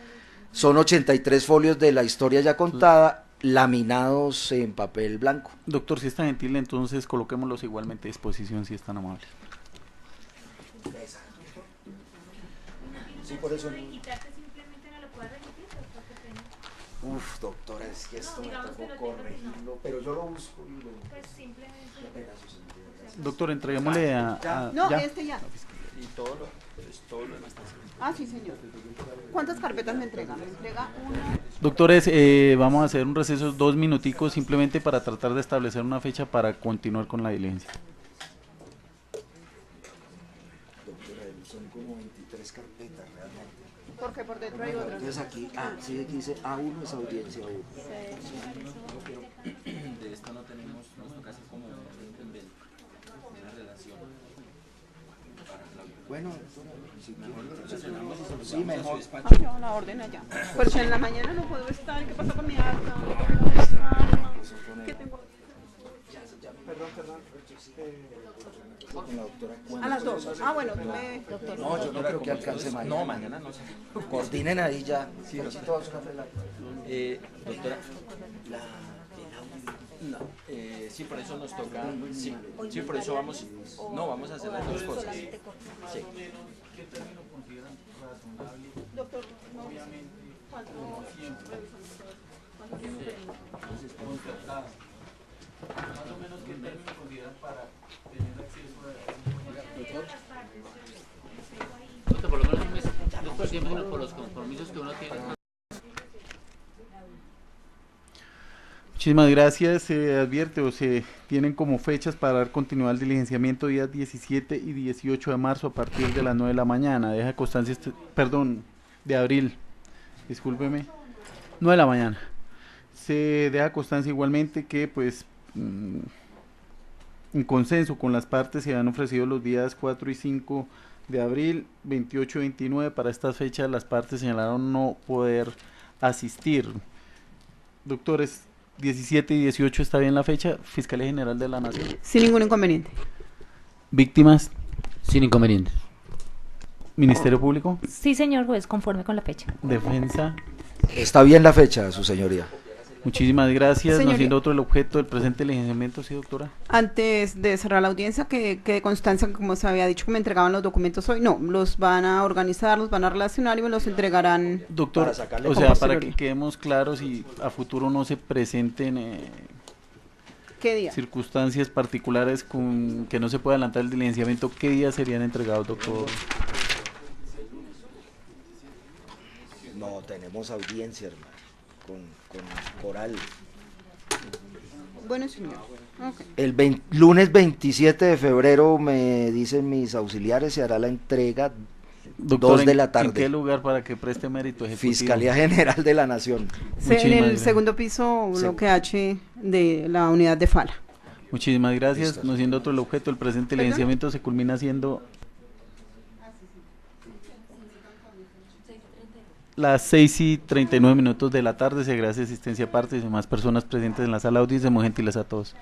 Son 83 folios de la historia ya contada, laminados en papel blanco. Doctor, si es tan gentil, entonces coloquémoslos igualmente a disposición, si es tan amable. Sí, por eso. Uf, doctora, es que esto me tocó corregirlo, pero yo lo busco y lo... Pues simplemente. Doctor, entreguémosle a No, ya. este ya. Y todo lo demás está haciendo. Ah, sí, señor. ¿Cuántas carpetas me entrega? Me entrega una. Doctores, vamos a hacer un receso 2 minuticos simplemente para tratar de establecer una fecha para continuar con la diligencia. Doctora, son como 23 carpetas realmente. Porque por dentro hay otras. Entonces aquí, sí, aquí dice A1 es audiencia 1. De esto no tenemos, nos toca hacer como una relación. Bueno, doctora, si Mejor lo relacionamos y sí, saludamos a mejor. su despacho. Ah, yo la orden allá. Pero si en la mañana no puedo estar, ¿qué pasa con mi acta? ¿No puedo estar? ¿Qué tengo? Perdón. Con la doctora A las 2. Ah, bueno, tú me... Doctor. No, yo no creo que alcance mañana. No, mañana no sé. Coordinen ahí ya. Sí, todos café Doctora, no, sí, por eso nos toca, sí, por eso vamos, no, vamos a hacer las dos cosas. Sí. Doctor, no. ¿Cuánto? Más o menos, ¿qué término consideran para tener acceso Doctor, por lo menos un mes, doctor, siempre por los compromisos que uno tiene. Muchísimas gracias. Se advierte o se tienen como fechas para dar continuidad al diligenciamiento días 17 y 18 de marzo a partir de las 9 de la mañana. Deja constancia, de abril, discúlpeme, 9 de la mañana. Se deja constancia igualmente que pues en consenso con las partes se han ofrecido los días 4 y 5 de abril, 28 y 29. Para estas fechas las partes señalaron no poder asistir. Doctores, 17 y 18 está bien la fecha. Fiscalía General de la Nación. Sin ningún inconveniente. Víctimas, Sin inconvenientes. Ministerio Público, Sí, señor juez, conforme con la fecha. Defensa. Está bien la fecha, su señoría. Muchísimas gracias. Señoría. No siendo otro el objeto del presente diligenciamiento, sí, doctora. Antes de cerrar la audiencia, que quede constancia, como se había dicho, que me entregaban los documentos hoy. No, los van a organizar, los van a relacionar y me los entregarán. Doctor, Para sacarle o con sea, para que posterioridad. quedemos claros y a futuro no se presenten ¿Qué día? circunstancias particulares con que no se pueda adelantar el diligenciamiento, ¿qué días serían entregados, doctor? No, tenemos audiencia, hermano, con Coral. Bueno, señor. Okay. El lunes 27 de febrero, me dicen mis auxiliares, se hará la entrega Doctor, 2 de la ¿en tarde. qué lugar para que preste mérito ejecutivo? Fiscalía General de la Nación. En Muchísimas el gracias. segundo piso, bloque H de la unidad de Fala. Muchísimas gracias. Listo. No siendo otro el objeto, el presente ¿Perdón? diligenciamiento se culmina siendo las 6:39 de la tarde. Se agradece asistencia aparte y demás personas presentes en la sala de audiencia. Muy gentiles a todos.